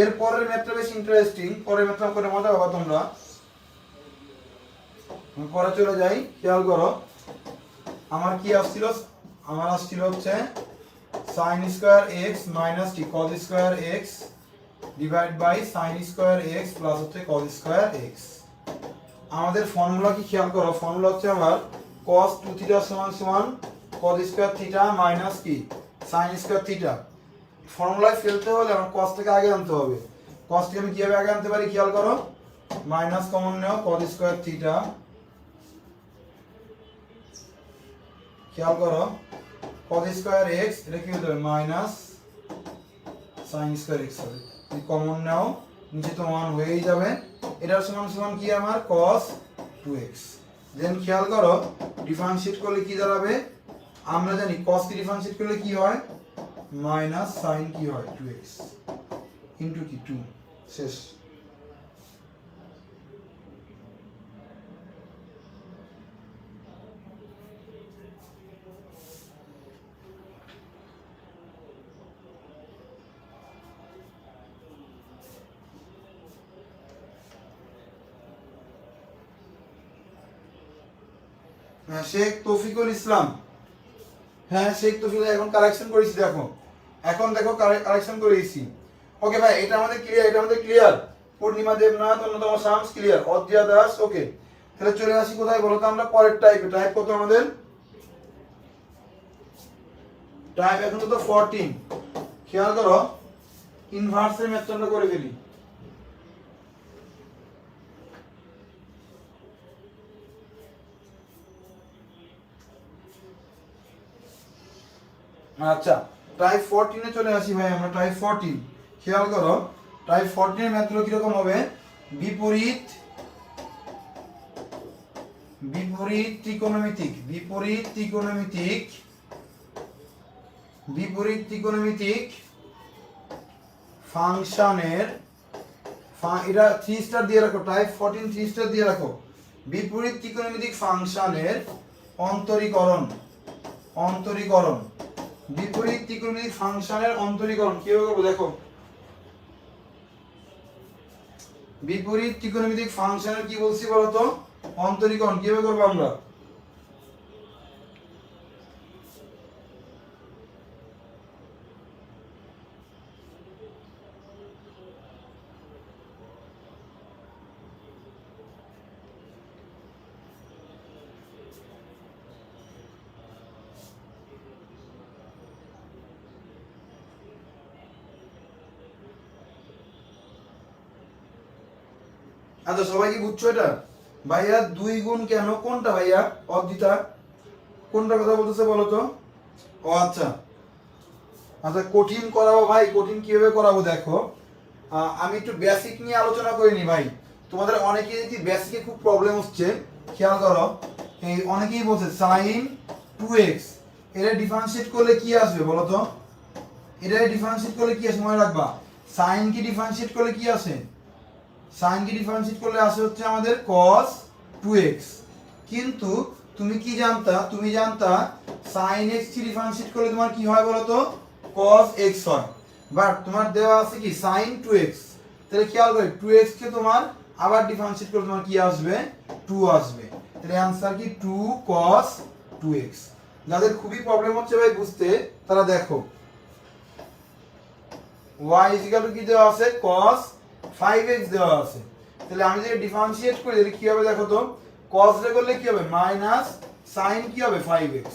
এর পরের ম্যাথটা বেশ ইন্টারেস্টিং, পরের ম্যাথটা করে মজা পাবা তোমরা। পরে চলে যাই, খেয়াল করো আমার কি আসছিল, আমার আসছিল হচ্ছে sin স্কয়ার x মাইনাস কি cos square x divide by sin square x plus হচ্ছে cos স্কয়ার x। আমাদের ফর্মুলা কি খেয়াল করো, ফর্মুলা হচ্ছে আমার cos 2 থিটা সমান সমান cos স্কয়ার থিটা মাইনাস কি sin স্কয়ার থিটা। ফর্মুলায় ফেলতে হলে আমার cos থেকে আগে আনতে হবে। cos থেকে আমি কিভাবে আগে আনতে পারি খেয়াল করো, মাইনাস কমন নাও cos স্কয়ার থিটা, খেয়াল করো cos স্কয়ার x এটা কি হতে হবে মাইনাস sin স্কয়ার x হবে, এই কমন নাও নিচে তো 1 হয়েই যাবে, এটার সমান সমান কি আমার cos 2x। দেন খেয়াল করো ডিফারেন্সিয়েট করলে কি দাঁড়াবে, আমরা জানি cos কে ডিফারেন্সিয়েট করলে কি হয় মাইনাস sin কি হয় 2x ইনটু কি 2 শেষ। শেখ তৌফিকুল ইসলাম, হ্যাঁ শেখ তৌফিকুল এখন কারেকশন করেছি, দেখো এখন দেখো কারেকশন করেছি। ওকে ভাই এটা আমাদের ক্লিয়ার, এটা আমাদের ক্লিয়ার। পূর্ণিমা দেবনাথ, অন্যতম শামস ক্লিয়ার, অদ্রিয়া দাস ওকে। তাহলে চলে আসি কোথায় বলো তো আমরা পরের টাইপে। টাইপ কত আমাদের, টাইপ এখন তো 14। খেয়াল করো ইনভার্সের মেথডটা করে ফেলি। আচ্ছা টাইপ 14 এ চলে আসি ভাই আমরা। টাইপ 14 খেয়াল করো, টাইপ 14 এর ম্যাথগুলো কিরকম হবে, বিপরীত বিপরীত ত্রিকোণমিতিক বিপরীত ত্রিকোণমিতিক বিপরীত ত্রিকোণমিতিক ফাংশনের, এটা 3 স্টার দিয়ে রাখো, টাইপ 14 3 স্টার দিয়ে রাখো। বিপরীত ত্রিকোণমিতিক ফাংশনের অন্তরীকরণ, অন্তরীকরণ বিপরীত ত্রিকোণমিতিক ফাংশনের অন্তরীকরণ কিভাবে করব দেখো। বিপরীত ত্রিকোণমিতিক ফাংশনের কি বলছি বলতো, অন্তরীকরণ কিভাবে করব আমরা। আচ্ছা সবাই কি বুঝছো এটা ভাইয়া, 2 গুণ কেন কোনটা ভাইয়া, অদ্বিতা কোনটা কথা বলতেছে বলো তো। ও আচ্ছা আচ্ছা কঠিন করাবো ভাই, কঠিন কিভাবে করাবো দেখো। আমি একটু বেসিক নিয়ে আলোচনা করিনি ভাই, তোমাদের অনেকেই কি বেসিকে খুব প্রবলেম হচ্ছে। খেয়াল করো এই অনেকেই বলছে sin 2x এটা ডিফারেন্সিয়েট করলে কি আসবে বলো তো, এটা ডিফারেন্সিয়েট করলে কি আসে মনে রাখবা। sin কি ডিফারেন্সিয়েট করলে কি আসে, sin কে ডিফারেন্সিয়েট করলে আসে হচ্ছে আমাদের cos 2x। কিন্তু তুমি কি জানতা, তুমি জানতা sin x কে ডিফারেন্সিয়েট করলে তোমার কি হয় বলো তো cos x হয়, বাট তোমার দেওয়া আছে কি sin 2x। তাহলে খেয়াল করে 2x কে তোমার আবার ডিফারেন্সিয়েট করলে তোমার কি আসবে 2 আসবে। তাহলে आंसर কি 2 cos 2x। যাদের খুবই প্রবলেম হচ্ছে ভাই বুঝতে তারা দেখো y কি দেওয়া আছে cos 5x দেওয়া আছে। তাহলে আমি যদি ডিফারেন্সিয়েট করি তাহলে কি হবে দেখো তো, cos রে করলে কি হবে মাইনাস sin কি হবে 5x,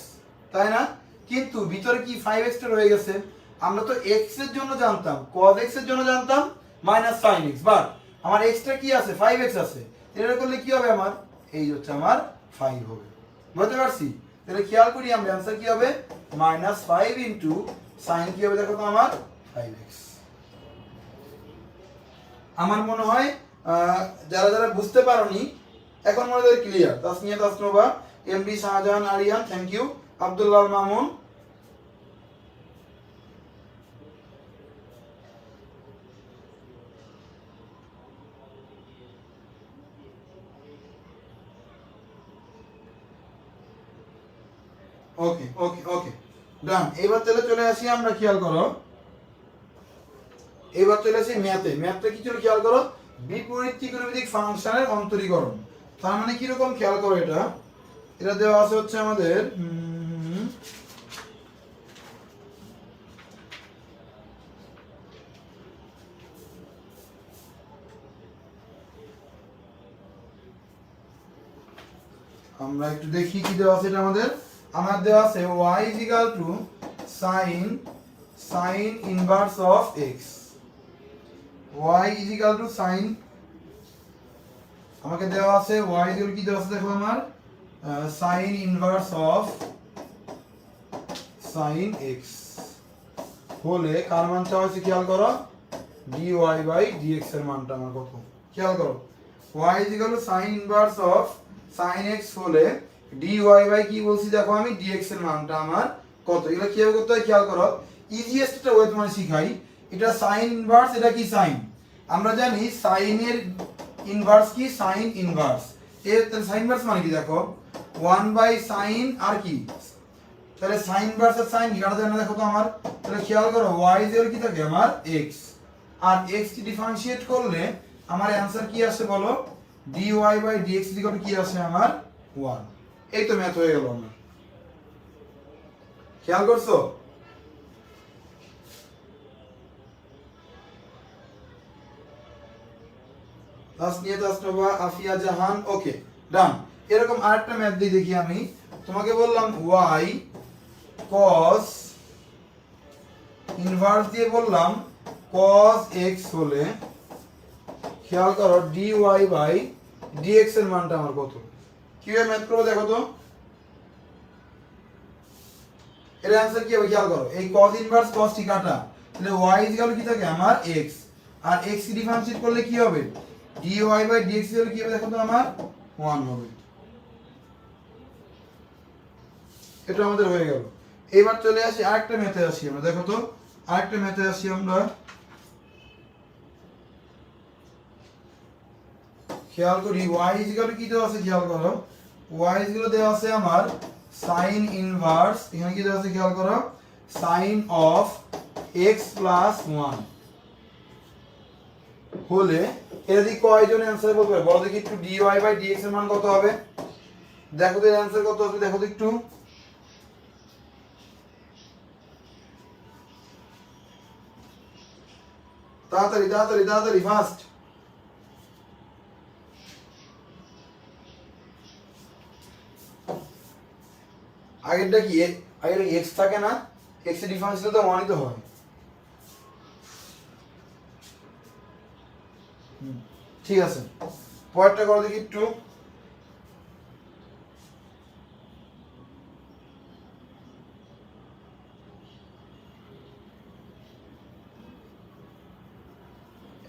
তাই না। কিন্তু ভিতরে কি 5x টা রয়ে গেছে, আমরা তো x এর জন্য জানতাম cos x এর জন্য জানতাম মাইনাস sin x, বাট আমার x টা কি আছে 5x আছে, এটা করলে কি হবে আমার এই হচ্ছে আমার 5 হবে, বুঝতে পারছি। তাহলে খেয়াল করি আমরা आंसर কি হবে মাইনাস 5 ইনটু sin কি হবে দেখো তো আমার 5x। আমার মনে হয় যারা যারা বুঝতে পারোনি এখন মনে হয় clear. Tasnia Tasnova, MD Shahjahan Ariyan, thank you. Abdullah Mamun, okay okay okay done. এবার তাহলে চলে আসি আমরা, খেয়াল করো এবার চলে আসি ম্যাথে। ম্যাথটা কি ছিল খেয়াল করো, বিপরীত ত্রিকোণমিতিক ফাংশনের অন্তরীকরণ। তার মানে কি রকম খেয়াল করো, এটা এটা দেওয়া আছে হচ্ছে আমাদের আমরা একটু দেখি কি দেওয়া আছে এটা আমার দেওয়া আছে y is equal to sin inverse of x, y is equal to sin, আমাকে দেওয়া আছে y is equal কি দেওয়া আছে দেখো আমার sin inverse of sin x হলে কার মানটা হচ্ছে খেয়াল করো dy by dx এর মানটা আমার কত খেয়াল করো y is equal to sin inverse of sin x হলে dy by কি বলছি দেখো আমি dx এর মানটা আমার কত, এগুলো কিভাবে করতে হয় খেয়াল করো। ইজিয়েস্ট একটা ওয়ে তোমার শিখাই, এটা sin ইনভার্স, এটা কি sin, আমরা জানি sin এর ইনভার্স কি sin ইনভার্স, এর তাহলে sin ইনভার্স মানে কি দেখো 1 বাই sin আর কি, তাহলে sin ইনভার্স আর sin কি কাটা যায় না দেখো তো আমার, তাহলে খেয়াল করো y এর কি থাকে আমার x, আর x কে ডিফারেনশিয়েট করলে আমার অ্যানসার কি আসে বলো dy বাই dx কি আসে আমার 1, এই তো ম্যাথ হয়ে গেল আমার, খেয়াল করছো। আফিয়া জাহান, ওকে ডান। এরকম আরেকটা ম্যাথ দিয়ে দেখি আমি, তোমাকে বললাম y cos ইনভার্স দিয়ে বললাম cos x হলে খেয়াল করো dy বাই dx এর মানটা আমার কত, কিভাবে ম্যাথ করবো দেখো তো, এর অ্যানসার কি হবে খেয়াল করো, এই cos ইনভার্স cos টি কাটা, তাহলে y ইজ ইকুয়াল কি থাকে আমার x, আর x কে ডিফারেনশিয়েট করলে কি হবে dy বাই dx এর কি হবে দেখো তো আমার 1 হবে, এটা আমাদের হয়ে গেল। এবার চলে আসি আরেকটা মেথডে আসি আমরা, দেখো তো আরেকটা মেথডে আসি আমরা, খেয়াল করি y ইজ ইকুয়াল কি দেওয়া আছে খেয়াল করো, y ইজ ইকুয়াল দেওয়া আছে আমার sin ইনভার্স, এখানে কি দেওয়া আছে খেয়াল করো sin অফ x প্লাস 1 হলে এর দিকে কয়জন অ্যানসার বলবে বলো দেখি একটু dy বাই dx এর মান কত হবে, দেখো তো এর অ্যানসার কত হবে দেখো তো একটু, তাড়াতাড়ি তাড়াতাড়ি তাড়াতাড়ি ফাস্ট, আগেরটা কি আগের x থাকে না, x এর ডিফারেন্স তো 1ই তো হয়, ঠিক আছে পরেরটা করো দেখি একটু,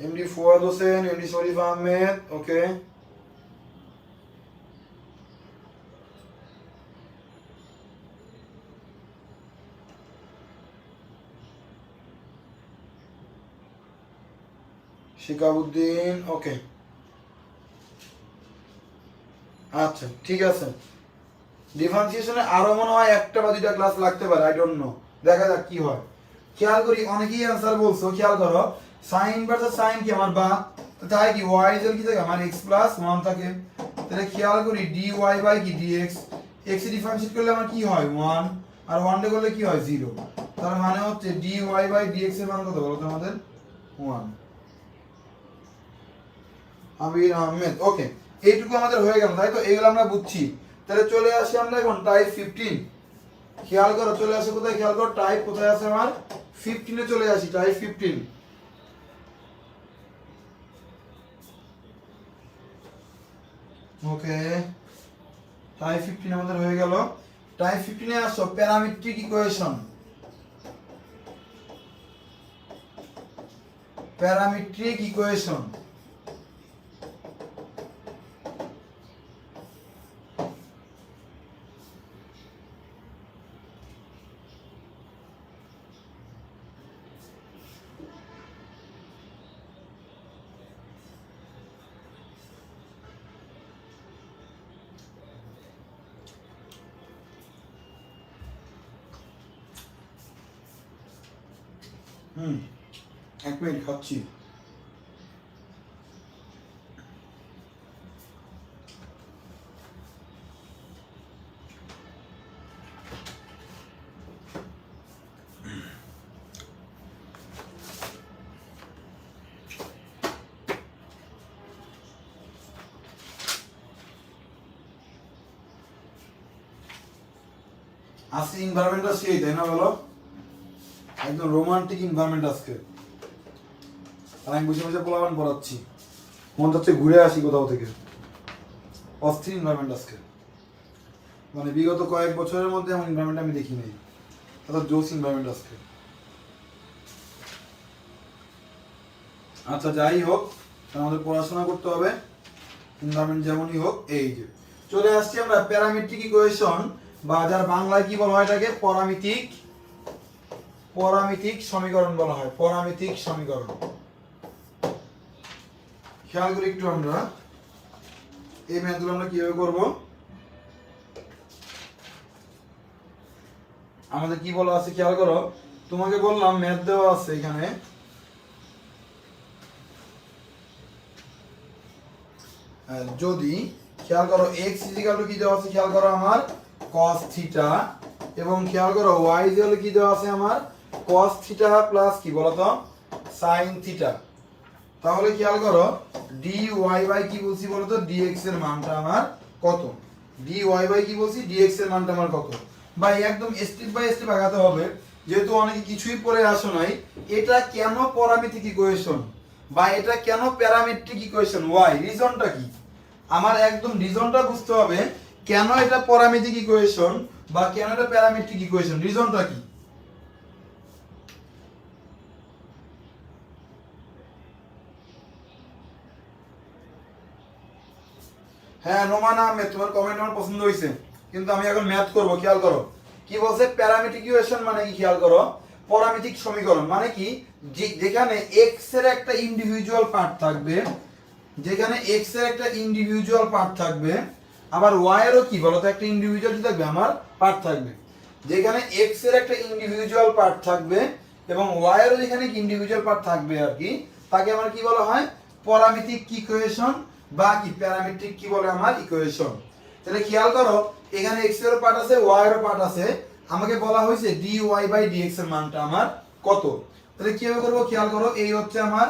এমডি ফুয়াদ হোসেন, এমডি শরীফ আহমেদ, ওকে শিকাবুদ্দিন, ওকে আচ্ছা ঠিক আছে। ডিফারেন্সিয়েশনে আরো মনে হয় একটা বা দুইটা ক্লাস লাগতে পারে, আই ডোন্ট নো, দেখা যাক কি হয়। খেয়াল করি অনেকেই অ্যানসার বলছো, খেয়াল করো sin ভার্সেস sin কি আমার বা, তাই কি y এর কি থাকে আমার x প্লাস 1 থাকে, তাহলে খেয়াল করি dy বাই কি dx, x এর ডিফারেন্সিয়েট করলে আমার কি হয় 1, আর 1 ডে করলে কি হয় 0, তার মানে হচ্ছে dy বাই dx এর মান কত বলো তো আমাদের 1, আমির আহমেদ, ওকে এইটুকু আমাদের হয়ে গেল তাই তো, এগুলো আমরা বুঝছি। তাহলে চলে আসি আমরা এখন টাইপ 15, খেয়াল করো চলে আসে কোথায়, খেয়াল করো টাইপ কোথায় আছে আমার 15 এ চলে আসি, টাইপ 15, ওকে টাইপ 15 আমাদের হয়ে গেল। টাইপ 15 এ আসো প্যারামেট্রিক ইকুয়েশন, প্যারামেট্রিক ইকুয়েশন, এক মিনিট খাচ্ছি। আজকে এনভায়রনমেন্টটা সেই, তাই না বলো? একদম রোমান্টিক এনভায়রনমেন্ট আজকে। আর আমি বসে বসে পোলাপান পড়াচ্ছি, মন চাচ্ছে ঘুরে আসি কোথাও থেকে। অস্থির এনভায়রনমেন্ট আজকে, মানে বিগত কয়েক বছরের মধ্যে এমন এনভায়রনমেন্ট আমি দেখি নাই। এত জোস এনভায়রনমেন্ট আজকে। আচ্ছা যাই হোক, আমাদের পড়াশোনা করতে হবে, এনভায়রনমেন্ট যেমনই হোক। এই যে চলে আসছি আমরা প্যারামেট্রিক ইকুয়েশন, বা যার বাংলায় কি বলা হয় এটাকে, পরামিতিক সমীকরণ বলা হয়। পরামিতিক সমীকরণ। খেয়াল করি একটু আমরা এই ম্যাথগুলো আমরা কিভাবে করব। আমাদের কি বলা আছে খেয়াল করো, তোমাকে বললাম ম্যাথ দেওয়া আছে এখানে। যদি খেয়াল করো x ইজিক্যাল টু কি দেওয়া আছে, খেয়াল করো আমার cos থিটা, এবং খেয়াল করো y ইজিক্যাল কি দেওয়া আছে আমার cos থিটা প্লাস কি বলতো sin থিটা। তাহলে খেয়াল করো dy বাই কি বলছি বলতো, dx এর মানটা আমার কত, dy বাই কি বলছি, dx এর মানটা আমার কত। ভাই একদম স্টেপ বাই স্টেপ আগাতে হবে, যেহেতু অনেকে কিছুই পড়ে আসো নাই। এটা কেন পরামিতিক ইকুয়েশন, বা এটা কেন প্যারামেট্রিক ইকুয়েশন, ওয়াই, রিজনটা কি, আমার একদম রিজনটা বুঝতে হবে। কেন এটা পরামিতিক ইকুয়েশন বা কেন এটা প্যারামেট্রিক ইকুয়েশন, রিজনটা কি? হ্যাঁ নোমান আহমেদ, তোমার কমেন্ট আমার পছন্দ হয়েছে, কিন্তু আমি এখন ম্যাথ করব। খেয়াল করো কি বলছে, প্যারামেট্রিক ইকুয়েশন মানে কি, খেয়াল করো পরামিতিক সমীকরণ মানে কি, যেখানে x এর একটা ইন্ডিভিজুয়াল পার্ট থাকবে, যেখানে x এর একটা ইন্ডিভিজুয়াল পার্ট থাকবে, আবার y এরও কি বলতো একটা ইন্ডিভিজুয়াল থাকবে, আমার পার্ট থাকবে। যেখানে x এর একটা ইন্ডিভিজুয়াল পার্ট থাকবে এবং y এরও যেখানে ইন্ডিভিজুয়াল পার্ট থাকবে আর কি, তাকে আমার কি বলা হয়, পরামিতিক ইকুয়েশন বা কি প্যারামেট্রিক কি বলে আমার ইকুয়েশন। তাহলে খেয়াল করো এখানে x এর পার্ট আছে, y এর পার্ট আছে, আমাকে বলা হয়েছে dy বাই dx এর মানটা আমার কত। তাহলে কিভাবে করব, খেয়াল করো এই হচ্ছে আমার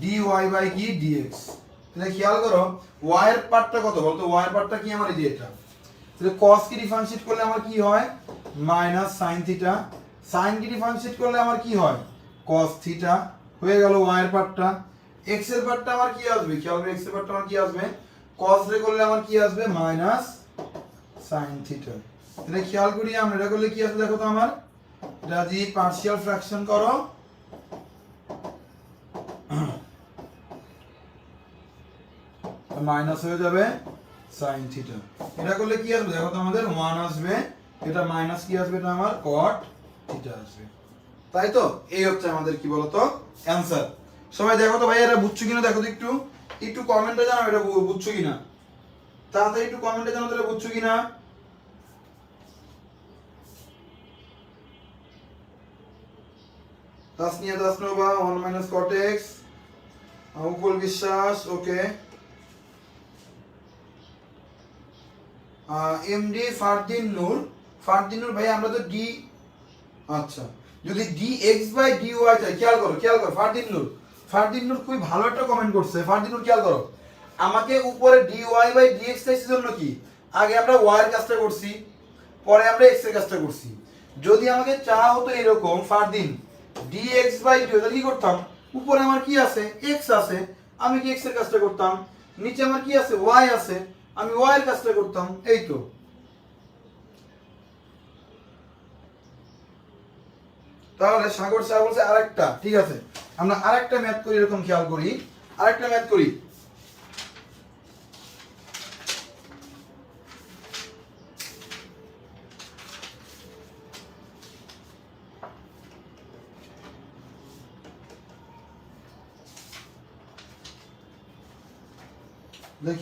dy বাই কি dx। তাহলে খেয়াল করো y এর পার্টটা কত বলতো, y এর পার্টটা কি আমার এই যে এটা। তাহলে cos কি ডিফারেন্সিয়েট করলে আমার কি হয়, মাইনাস sin থিটা। sin কি ডিফারেন্সিয়েট করলে আমার কি হয়, cos থিটা। হয়ে গেল y এর পার্টটা। x এর পার্টটা আমার কি আসবে, খেয়াল করো x এর পার্টটা আমার কি আসবে, cos রে করলে আমার কি আসবে, মাইনাস sin থিটা। তাহলে খেয়াল করি আমরা এটা করলে কি আসবে, দেখো তো আমার এটা যদি পার্শিয়াল ফ্র্যাকশন করো, মাইনাস হয়ে যাবে sin থিটা। এটা করলে কি আসবে, দেখো তো আমাদের 1 আসবে, এটা মাইনাস কি আসবে, এটা আমার cot থিটা আসবে। তাই তো, এই হচ্ছে আমাদের কি বলতো অ্যানসার। সবাই দেখো তো ভাই এটা বুঝছো কিনা, দেখো তো একটু, একটু কমেন্টে জানাও এটা বুঝছো কিনা, তাড়াতাড়ি একটু কমেন্টে জানাও এটা বুঝছো কিনা। Tasnia Tasnova 1 minus cot x, উপল বিশ্বাস ওকে, এমডি ফারদিন নূর। ফারদিন নূর ভাই আমরা তো ডি, আচ্ছা যদি dx বাই dy চাই, খেয়াল করো ফারদিন নূর খুবই ভালো একটা কমেন্ট করছে। ফারদিন নূর খেয়াল করো, আমাকে উপরে dy বাই dx চাইছে জন্য কি, আগে আমরা y এর কাজটা করছি, পরে আমরা x এর কাজটা করছি। যদি আমাকে চাওয়া হতো এরকম ফারদিন dx বাই dy, তাহলে কি করতাম, উপরে আমার কি আছে x আছে, আমি কি x এর কাজটা করতাম, নিচে আমার কি আছে y আছে, আমি y এর কাজটা করতাম। এই তো, তাহলে সাগর স্যার বলছে আরেকটা, ঠিক আছে আমরা আরেকটা ম্যাথ করি, এরকম খেয়াল করি আরেকটা ম্যাথ করি।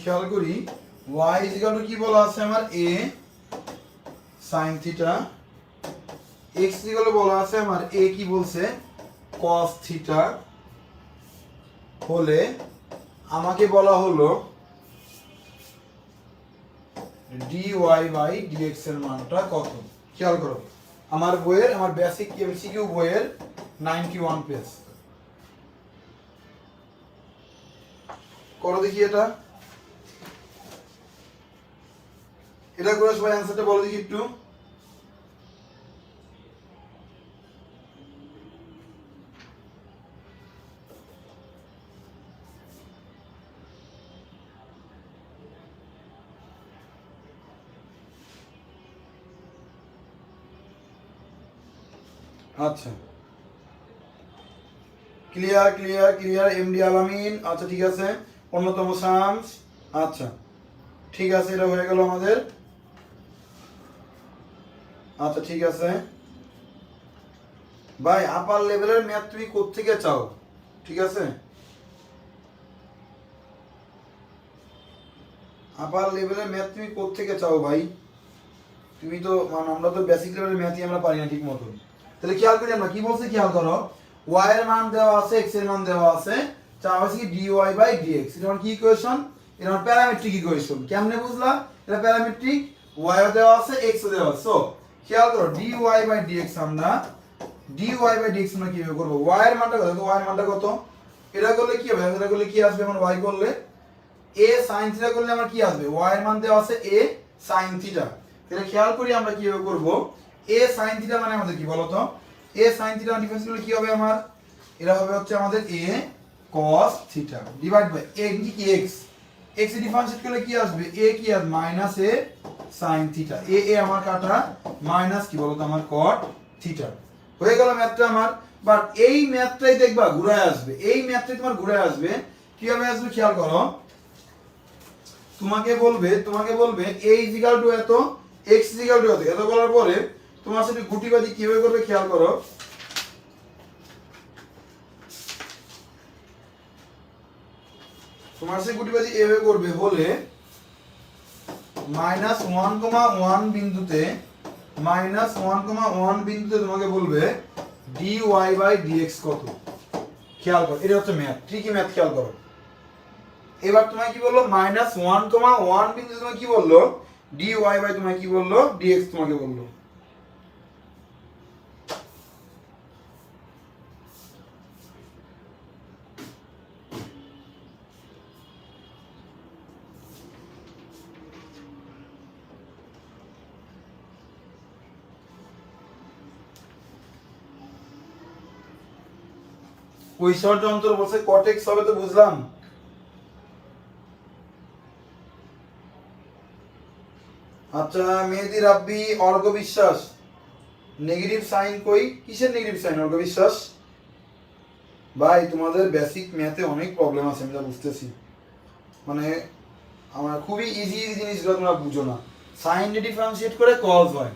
খেয়াল করি y ইজিক্যাল টু কি বলা আছে আমার a sin theta, x equal to বলা আছে আমার a কি বলছে cos থিটা, হলে আমাকে বলা হলো dy বাই dx এর মানটা কত। খেয়াল করো আমার বইয়ের, আমার বেসিক এমসিকিউ বইয়ের 91 পেজ, করো দেখি এটা, এটা করে সবাই অ্যানসারটা বলো দেখি একটু। আচ্ছা ক্লিয়ার ক্লিয়ার ক্লিয়ার এমডি আলামিন, আচ্ছা ঠিক আছে, অন্যতম শামস, আচ্ছা ঠিক আছে, এটা হয়ে গেল আমাদের। আচ্ছা ঠিক আছে ভাই, আপার লেভেলের ম্যাথ তুমি কোত্থেকে চাও? ঠিক আছে, আপার লেভেলের ম্যাথ তুমি কোত্থেকে চাও ভাই? তুমি তো মানে আমরা তো বেসিক লেভেলের ম্যাথই আমরা পারি না ঠিক মতো। তাহলে খেয়াল করি আমরা কি বলছি, খেয়াল করো, y এর মান দেওয়া আছে, x এর মান দেওয়া আছে, চাওয়া হচ্ছে কি dy বাই dx। এটা আমার কি ইকুয়েশন? এটা আমার প্যারামেট্রিক ইকুয়েশন। কেমনে বুঝলা এটা প্যারামেট্রিক? y ও দেওয়া আছে, x ও দেওয়া আছে। সো খেয়াল করো dy বাই dx, আমরা dy বাই dx আমরা কিভাবে করব? y এর মানটা কত? y এর মানটা কত? এটা করলে কি হবে? এটা করলে কি আসবে? আমার y করলে a sin থিটা করলে আমার কি আসবে? y এর মান দেওয়া আছে a sin থিটা। তাহলে খেয়াল করি আমরা কিভাবে করব। a sin থিটা মানে আমাদের কি বলতো? a sin থিটা ডিফারেন্স করলে কি হবে আমার? এটা হবে হচ্ছে আমাদের a cos theta divide by a কি x। x এ ডিফারেন্সিয়েট করলে কি আসবে? a কি আর minus a sin theta. a আমার কাটা মাইনাস কি বলতো আমার cot থিটা। হয়ে গেল ম্যাথটা আমার। বাট এই ম্যাথটাই দেখবা ঘুরায় আসবে, এই ম্যাথটাই তোমার ঘুরায় আসবে। কিভাবে আসবে খেয়াল করো, তোমাকে বলবে a ইজিক্যাল টু এত, x ইজিক্যাল টু এত বলার পরে তোমার সাথে গুটিবাজি কিভাবে করবে খেয়াল করো। তোমার সাথে গুটিবাজি এভাবে করবে হলে -1,1 বিন্দুতে তোমাকে বলবে dy বাই dx কত। খেয়াল করো এটা হচ্ছে ম্যাথ, ট্রিকি ম্যাথ, খেয়াল করো। এবার তোমায় কি বললো? -1,1 বিন্দুতে তোমায় কি বললো? dy বাই তোমায় কি বললো? dx তোমাকে বললো। কৈশোর যন্ত্র বলছে cot x হবে, তো বুঝলাম। আচ্ছা মেহেদি রাব্বি, অর্ঘ বিশ্বাস, নেগেটিভ সাইন কই? কিসের নেগেটিভ সাইন অর্ঘ বিশ্বাস? ভাই তোমাদের বেসিক ম্যাথে অনেক প্রবলেম আছে, আমি যা বুঝতেছি। মানে আমার খুবই ইজি জিনিসগুলো তোমরা বুঝো না। সাইন ডিফারেন্সিয়েট করে কজ হয়,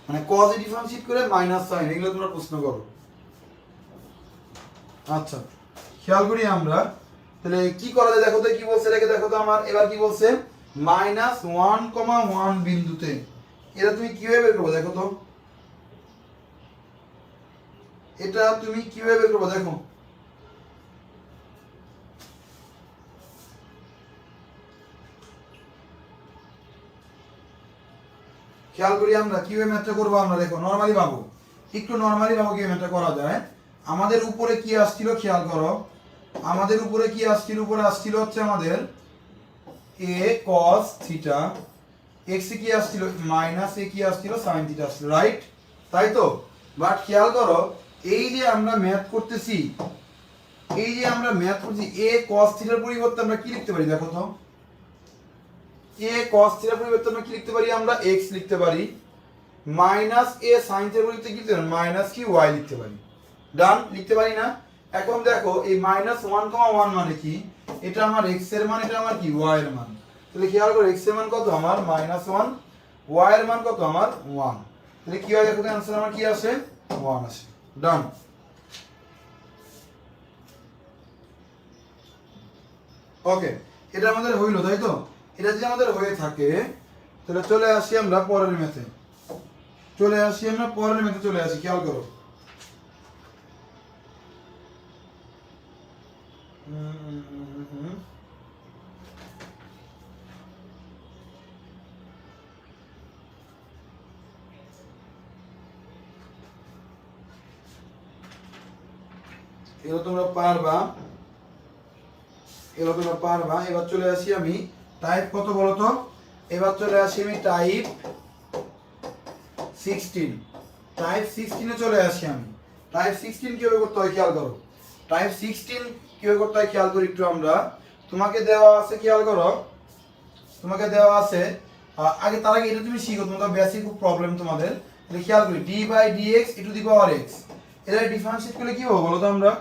মানে কজ ডিফারেন্সিয়েট করে মাইনাস সাইন, এগুলো তোমরা প্রশ্ন করো। আচ্ছা খেয়াল করি আমরা তাহলে কি করা যায়, দেখো তো কি বলছে, এটাকে দেখো তো আমার। এবার কি বলছে? -1,1 বিন্দুতে, এটা তুমি কিভাবে বের করবে দেখো তো, এটা তুমি কিভাবে বের করবে দেখো। খেয়াল করি আমরা কিভাবে ম্যাথটা করবো। আমরা দেখো নরমালি ভাবো, একটু নরমালি ভাবো কিভাবে ম্যাথটা করা যায়। আমাদের উপরে কি আসছিল খেয়াল করো, আমাদের উপরে কি আসছিল? উপরে আসছিল হচ্ছে আমাদের a cos থিটা, x এ কি আসছিল? মাইনাস a কি আসছিল? sin থিটা আসছিল, রাইট? তাই তো। বাট খেয়াল করো এই যে আমরা ম্যাথ করতেছি, a cos থিটার পরিবর্তে আমরা কি লিখতে পারি দেখো তো। a cos থিটার পরিবর্তে আমরা কি লিখতে পারি? আমরা x লিখতে পারি। মাইনাস a sin থিটার পরিবর্তে কি লিখতে পারি? মাইনাস কি y লিখতে পারি। ডান, লিখতে পারি না? এখন দেখো এই -1,1 মানে কি? এটা আমার x এর মান, এটা আমার কি y এর মান। তাহলে খেয়াল করো x এর মান কত? আমার -1, y এর মান কত? আমার 1। তাহলে কি হয় দেখো তো, आंसर আমার কি আসে? 1 আসে। ডান। ওকে, এটা আমাদের হইলো, তাই তো? এটা যদি আমাদের হয়ে থাকে তাহলে চলে আসি আমরা পরের ম্যাথে, চলে আসি। খেয়াল করো এগুলো তোমরা পারবা, এবার চলে আসি আমি টাইপ কত বলো তো। এবার চলে আসি আমি টাইপ 16, টাইপ 16 এ চলে আসি আমি। টাইপ 16 কিভাবে করতে হয় খেয়াল করো, টাইপ 16 কিভাবে করতে হয় খেয়াল করি একটু আমরা। তোমাকে দেওয়া আছে, খেয়াল করো, তোমাকে দেওয়া আছে আগে, তার আগে এটা তুমি শিখো, তোমাদের বেসিক প্রবলেম তোমাদের। তাহলে খেয়াল করি d by dx a to the power x, এটা ডিফারেন্সিয়েট করলে কি হবে বলো তো আমরা,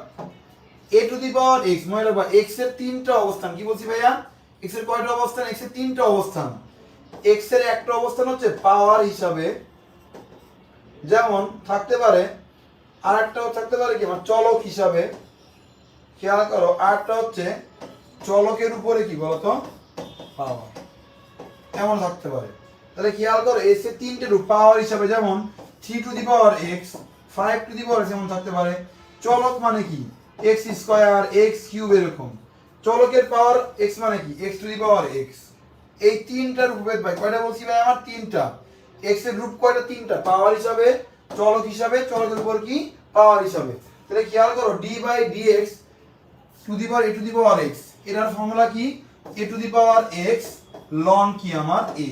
এ টু দি পাওয়ার এক্স, মনে রাখবা এক্স এর তিনটা অবস্থান, কি বলছি ভাইয়া, এক্স এর কয়টা অবস্থান, এক্স এর তিনটা অবস্থান, এক্স এর একটা অবস্থান হচ্ছে পাওয়ার হিসাবে, যেমন থাকতে পারে, আর একটা থাকতে পারে কি আমার চলক হিসাবে, খেয়াল করো, আরটা হচ্ছে চলকের উপরে কি বলতো পাওয়ার, এমন থাকতে পারে। তাহলে খেয়াল করো এস এর তিনটে রূপ পাওয়ার হিসাবে, যেমন 3 to the power x, 5 to the power যেমন থাকতে পারে। চলক মানে কি এক্স স্কয়ার, এক্স কিউব, এরকম। চলকের পাওয়ার এক্স মানে কি x two the power x. এই তিনটা রূপের ভাই কয়টা বলছি ভাই আমার, তিনটা। এক্স এর রূপ কয়টা, তিনটা, পাওয়ার হিসাবে, চলক হিসাবে, চলকের উপর কি পাওয়ার হিসাবে। তাহলে খেয়াল করো d by dx to the power a to the power x, এটার ফর্মুলা কি, a to the power x loan কি আমার a,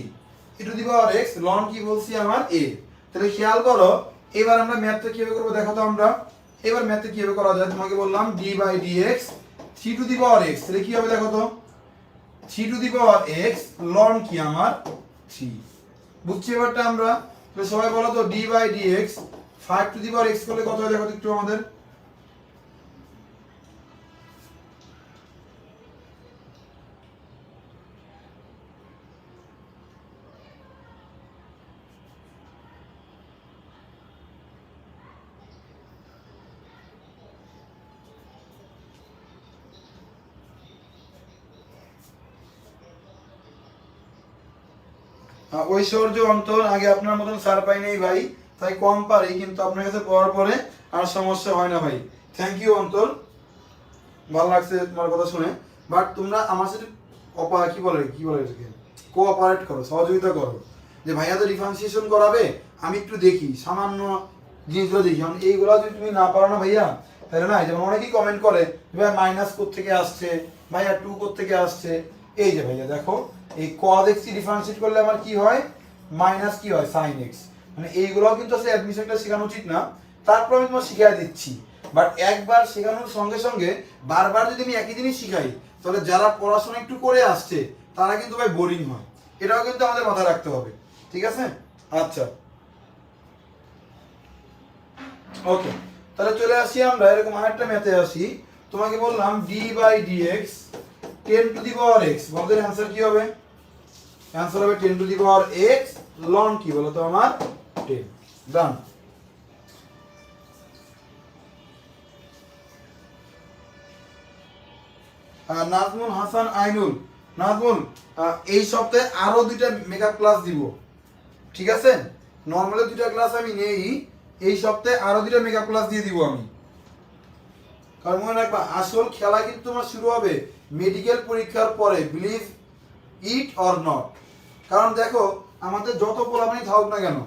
a to the power x loan কি বলছি আমার এ। তাহলে খেয়াল করো এবার আমরা ম্যাথটা কিভাবে করবো দেখো তো আমরা, এবার ম্যাথটা কিভাবে করা যায়, তোমাকে বললাম d by dx 3 to the power x, তাহলে কি হবে দেখো তো, 3 to the power x loan কি আমার 3, বুঝছি এবারটা আমরা। তাহলে সবাই বলো তো d by dx 5 to the power x করলে কত হয় দেখো তো একটু আমাদের, ঐশ্বর্য অন্তর, আগে আপনার মতন স্যার পাই নেই ভাই, তাই কম পারি, কিন্তু আপনার কাছে পড়ার পরে আর সমস্যা হয় না ভাই। থ্যাংক ইউ অন্তর, ভালো লাগছে তোমার কথা শুনে। বাট তোমরা আমার সাথে কি বলে এটাকে কোঅপারেট করো, সহযোগিতা করো, যে ভাইয়া তো ডিফারেন্সিয়েশন করাবে, আমি একটু দেখি সামান্য জিনিসগুলো দেখি। কারণ এইগুলো যদি তুমি না পারো না ভাইয়া, তাহলে না, যেমন অনেকেই কমেন্ট করে ভাইয়া মাইনাস কোত্থেকে আসছে, ভাইয়া 2 কোত্থেকে আসছে। এই যে ভাইয়া দেখো এই cos x ডিফারেন্সিয়েট করলে আমার কি হয়, মাইনাস কি হয় sin x, মানে এইগুলোও কিন্তু আসলে অ্যাডমিশনটা শেখানো উচিত না, তারপর আমি তোমার শিখিয়ে দিচ্ছি। বাট একবার শেখানোর সঙ্গে সঙ্গে বারবার যদি আমি একই জিনিস শিখাই, তাহলে যারা পড়াশোনা একটু করে আসছে তারা কিন্তু ভাই বোরিং হয়, এটাও কিন্তু আমাদের মাথায় রাখতে হবে, ঠিক আছে। আচ্ছা ওকে, তাহলে চলে আসি আমরা এরকম আরেকটা ম্যাথে আসি। তোমাকে বললাম d by dx 10 to the power x, আমাদের অ্যান্সার কি হবে, অ্যান্সার হবে 10 to the power x loan কি বলো তো আমার 10, ডান। নাজমুল হাসান আইনুল, নাজমুল এই সপ্তাহে আরো 2টা মেকআপ ক্লাস দিব, ঠিক আছে, নর্মালি 2টা ক্লাস আমি নেই, এই সপ্তাহে আরো 2টা মেকআপ ক্লাস দিয়ে দিব আমি। কারণ মনে রাখবা আসল খেলা কিন্তু তোমার শুরু হবে মেডিকেল পরীক্ষার পরে, বিলিভ ইট অর নট। কারণ দেখো আমাদের যত পোলাপানি থাকুক না কেন,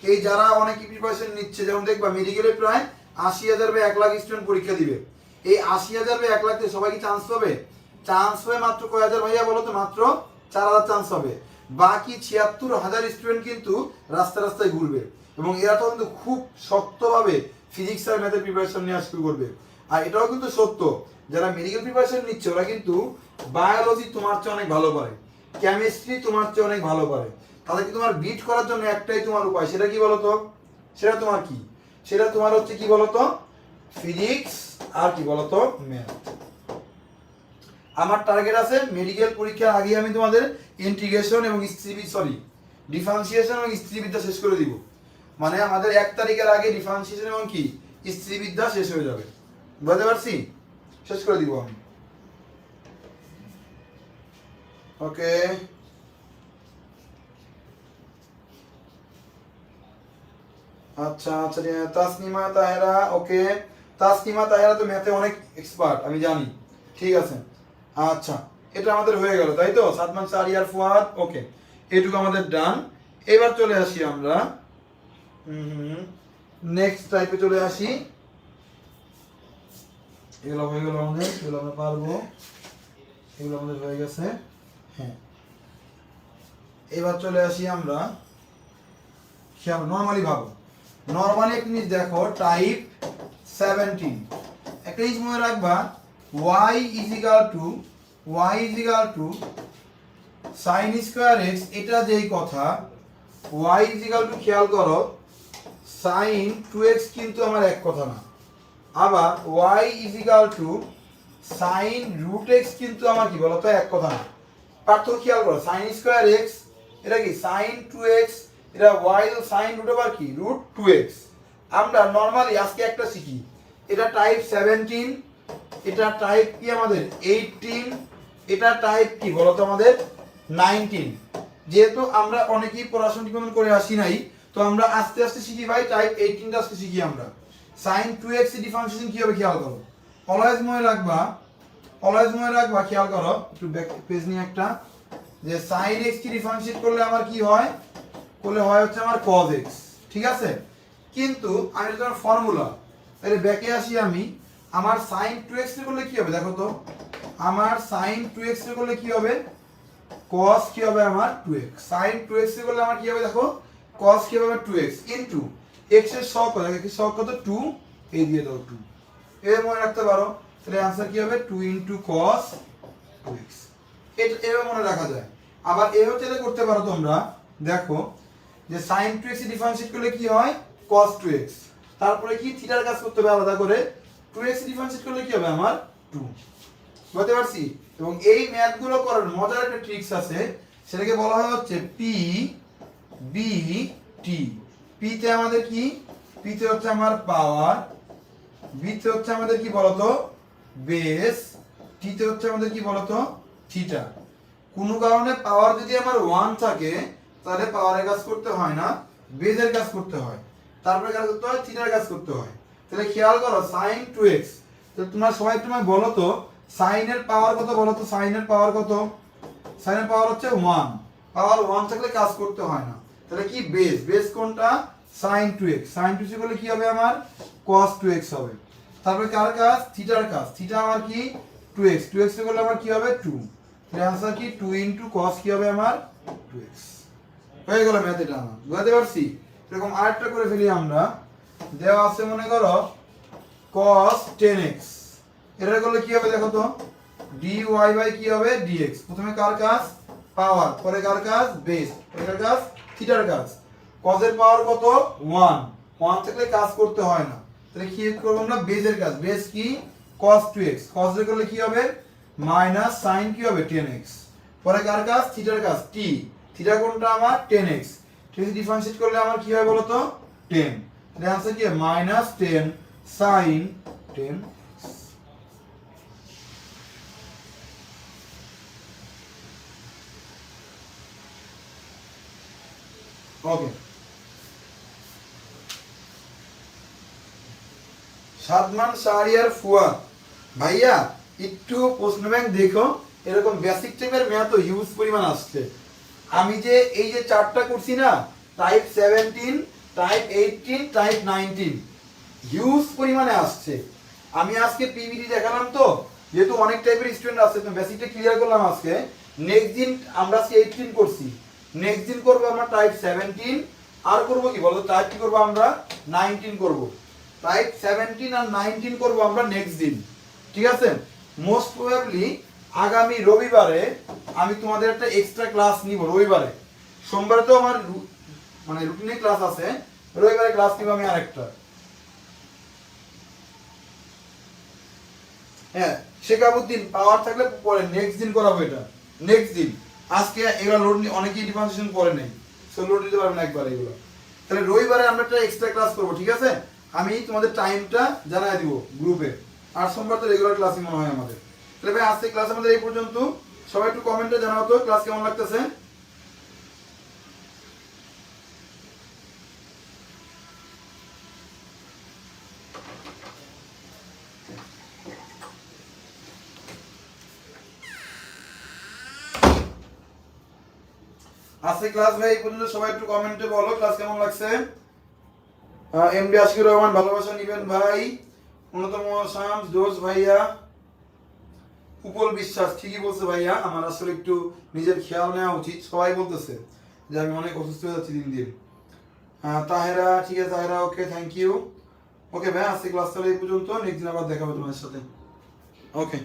এই যারা অনেক প্রিপারেশন নিচ্ছে, যেমন দেখবা মেডিকেলে প্রায় 80,000 বা 1 লাখ স্টুডেন্ট পরীক্ষা দিবে, এই 80,000 বা 1 লাখ সবাই কি চান্স পাবে, চান্স পাবে মাত্র কয় হাজার ভাইয়া বলো তো, মাত্র 4,000 চান্স পাবে। বাকি 76,000 স্টুডেন্ট কিন্তু রাস্তায় রাস্তায় ঘুরবে, এবং এরা তো কিন্তু খুব শক্তভাবে ফিজিক্স আর ম্যাথের প্রিপারেশন নেওয়া শুরু করবে। আর এটাও কিন্তু সত্য, যারা মেডিকেল প্রিপারেশন নিচ্ছে ওরা কিন্তু বায়োলজি তোমার চেয়ে অনেক ভালো পারে, কেমিস্ট্রি তোমার চেয়ে অনেক ভালো পারে। তাদেরকে তোমার বিট করার জন্য একটাই তোমার উপায়, সেটা কি বলতো, সেটা তোমার কি, সেটা তোমার হচ্ছে কি বলতো, ফিজিক্স আর কি বলতো ম্যাথ। আমার টার্গেট আছে মেডিকেল পরীক্ষার আগে আমি তোমাদের ইন্টিগ্রেশন এবং ডিফারেন্সিয়েশন এবং স্থিতিবিদ্যা শেষ করে দিব, মানে আমাদের 1 তারিখের আগে ডিফারেন্সিয়েশন এবং কি স্থিতিবিদ্যা শেষ হয়ে যাবে, বুঝতে পারছি, শেষ করে দিব আমি। ওকে আচ্ছা আচ্ছা, তাসনিমা তাহেরা, ওকে তাসনিমা তাহেরা তো ম্যাথে অনেক এক্সপার্ট আমি জানি, ঠিক আছে। আচ্ছা এটা আমাদের হয়ে গেল তাই তো, সাদমান সারিয়ার ফুয়াদ, ওকে এটুকু আমাদের ডান। এবার চলে আসি আমরা নেক্সট টাইপে চলে আসি, এগুলো হয়ে গেল আমাদের, এগুলো আমরা পারবো, এগুলো আমাদের হয়ে গেছে, হ্যাঁ। এবার চলে আসি আমরা, নর্মালি ভাবো, নর্মালি একটা জিনিস দেখো টাইপ 17, একটা জিনিস মনে রাখবা y is equal two sin square x, এটা যেই কথা y ইজ ইকাল টু, খেয়াল করো সাইন 2x কিন্তু আমার এক কথা না, আবার y is equal to sine root x কিন্তু আমার কি বলতো এক কথা না। পার্থক্য খেয়াল করো, সাইন স্কোয়ার এক্স এটা কি সাইন 2x, এটা y সাইন রুট ওভার কি রুট 2x। আমরা নর্মালি আজকে একটা শিখি, এটা টাইপ 17, এটা টাইপ কি আমাদের 18, এটা টাইপ কি বলতো আমাদের 19। যেহেতু আমরা অনেকেই পড়াশোনা করে আসি নাই, তো আমরা আস্তে আস্তে শিখি ভাই, টাইপ 18টা আজকে শিখি আমরা। সাইন 2x ডিফারেন্সিয়েশন কি হবে খেয়াল করো, অলওয়েজ মনে রাখবা খেয়াল করো, একটু ব্যাক পেজ নিয়ে একটা, যে সাইন x কি ডিফারেন্সিয়েট করলে আমার কি হয়, করলে হয় হচ্ছে আমার cos x, ঠিক আছে। কিন্তু আমি এটা ফর্মুলা, তাহলে ব্যাকে আসি আমি, আমার সাইন 2x এর করলে কি হবে দেখো তো, আমার সাইন 2x এর করলে কি হবে, cos কি হবে আমার 2x, sin 2x এর করলে আমার কি হবে দেখো, cos কি হবে 2x ইনটু x এর সহগ কত, x এর সহগ কত 2, এই দিয়ে দাও 2, এর মনে রাখতে পারো, তাহলে आंसर কি হবে 2 ইনটু cos 2x। এটা এভাবে মনে রাখা যায়। আবার এভাবে চাইলে করতে পারো তোমরা, দেখো যে sin 2x ডিফারেন্সিয়েট করলে কি হয় cos 2x, তারপরে কি থিটার কাজ করতে হবে আলাদা করে, 2x ডিফারেন্সিয়েট করলে কি হবে আমার 2, বুঝতে পারছি। এবং এই ম্যাথগুলো করার মজার একটা ট্রিক্স আছে, সেটাকে বলা হয় হচ্ছে পি বি টি। পি তে আমাদের কি, পি তে হচ্ছে আমার পাওয়ার, বি তে হচ্ছে আমাদের কি বলতো বেস, টি তে হচ্ছে আমাদের কি বলতো থিটা। কোনো কারণে পাওয়ার যদি আমার 1 থাকে, তাহলে পাওয়ারের কাজ করতে হয় না, বেসের কাজ করতে হয়, তারপরে কাজ করতে হয় থিটার কাজ করতে হয়। তাহলে খেয়াল করো sin 2x, তো তোমরা সবাই তোমায় বলো তো সাইনের পাওয়ার কত, বলো তো সাইনের পাওয়ার কত, সাইনের পাওয়ার হচ্ছে 1, পাওয়ার 1 থাকলে কাজ করতে হয় না, তাহলে কি বেস, বেস কোনটা sin 2x, sin 2x করলে কি হবে আমার cos 2x হবে। তারপরে কার কাজ, থিটার কাজ, থিটা আমার কি 2x, 2x এর করলে আমার কি হবে 2, তাহলে आंसर কি 2 ইনটু cos কি হবে আমার 2x। হয়ে গেল ম্যাথ, এটা আমরা বুঝতে পারছি। এরকম আরেকটা করে ফেলি আমরা, দেওয়া আছে মনে করো cos 10x, এটা করলে কি হবে দেখো তো, dy বাই কি হবে dx। প্রথমে কার কাজ পাওয়ার, পরে কার কাজ বেস, পরে কার কাজ থিটার কাজ। cos এর পাওয়ার কত 1, 1 থাকলে কাজ করতে হয় না, তাহলে কি করব আমরা বেসের কাজ, বেস কি cos 2x, cos এর করলে কি হবে মাইনাস sin কি হবে 10x, পরে কার কাজ থিটার কাজ t, থিটা কোনটা আমার 10x, ঠিক আছে, ডিফারেন্সিয়েট করলে আমার কি হয় বলো তো 10, তাহলে आंसर কি মাইনাস 10 sin 10। ওকে, সাদমান শাহরিয়ার ফুয়াদ ভাইয়া একটু প্রশ্ন ব্যাংক দেখো, এরকম বেসিক টাইপের ম্যাথ হিউজ পরিমাণ আসছে। আমি যে এই যে চারটা করছি না, টাইপ 17, টাইপ 18, টাইপ 19, হিউজ পরিমাণে আসছে। আমি আজকে পিভিডি দেখালাম, তো যেহেতু অনেক টাইপের স্টুডেন্ট আছে, তো বেসিকটা ক্লিয়ার করলাম আজকে। নেক্সট দিন আমরা আজকে 18 করছি, নেক্সট দিন করবো আমরা টাইপ 17, আর করবো কি বলতো টাইপ কি করবো আমরা 19 করবো, টাইপ 17 আর 19 করবো আমরা নেক্সট দিন, ঠিক আছে। মোস্ট প্রবাবলি আগামী রবিবারে আমি তোমাদের একটা এক্সট্রা ক্লাস নিব রবিবারে, সোমবারে তো আমার মানে রুটিনে ক্লাস আছে, রবিবারে ক্লাস নিব আমি আরেকটা। হ্যাঁ শেখাবুদ্দিন পাওয়ার থাকলে পরে নেক্সট দিন করাবো, এটা নেক্সট দিন। আজকে এগুলো লোড অনেকেই ডিফারেন্সিয়েশন করে নেই, সো লোড দিতে পারবেন একবার এগুলো। তাহলে রবিবারে আমরা একটা এক্সট্রা ক্লাস করবো, ঠিক আছে। আমি তোমাদের টাইমটা জানাই দিব গ্রুপে, আর সোমবার তো রেগুলার ক্লাসই মনে হয় আমাদের। তাহলে ভাই আজকে ক্লাস আমাদের এই পর্যন্ত, সবাই একটু কমেন্টে জানাও তো ক্লাস কেমন লাগতেছে। আজকে ক্লাস ভাই এই পর্যন্ত, সবাই একটু কমেন্টে বলো ক্লাস কেমন লাগছে। এমডি আশিকুর রহমান ভালোবাসা নিবেন ভাই, অন্যতম শামস দোষ ভাইয়া, উপল বিশ্বাস ঠিকই বলছে ভাইয়া, আমার আসলে একটু নিজের খেয়াল নেওয়া উচিত, সবাই বলতেছে যে আমি অনেক অসুস্থ হয়ে যাচ্ছি দিন দিন। তাহেরা ঠিক আছে, তাহেরা ওকে থ্যাংক ইউ। ওকে ভাই আজকে ক্লাস তাহলে এই পর্যন্ত, নেক্সট দিন আবার দেখা হবে তোমার সাথে। ওকে।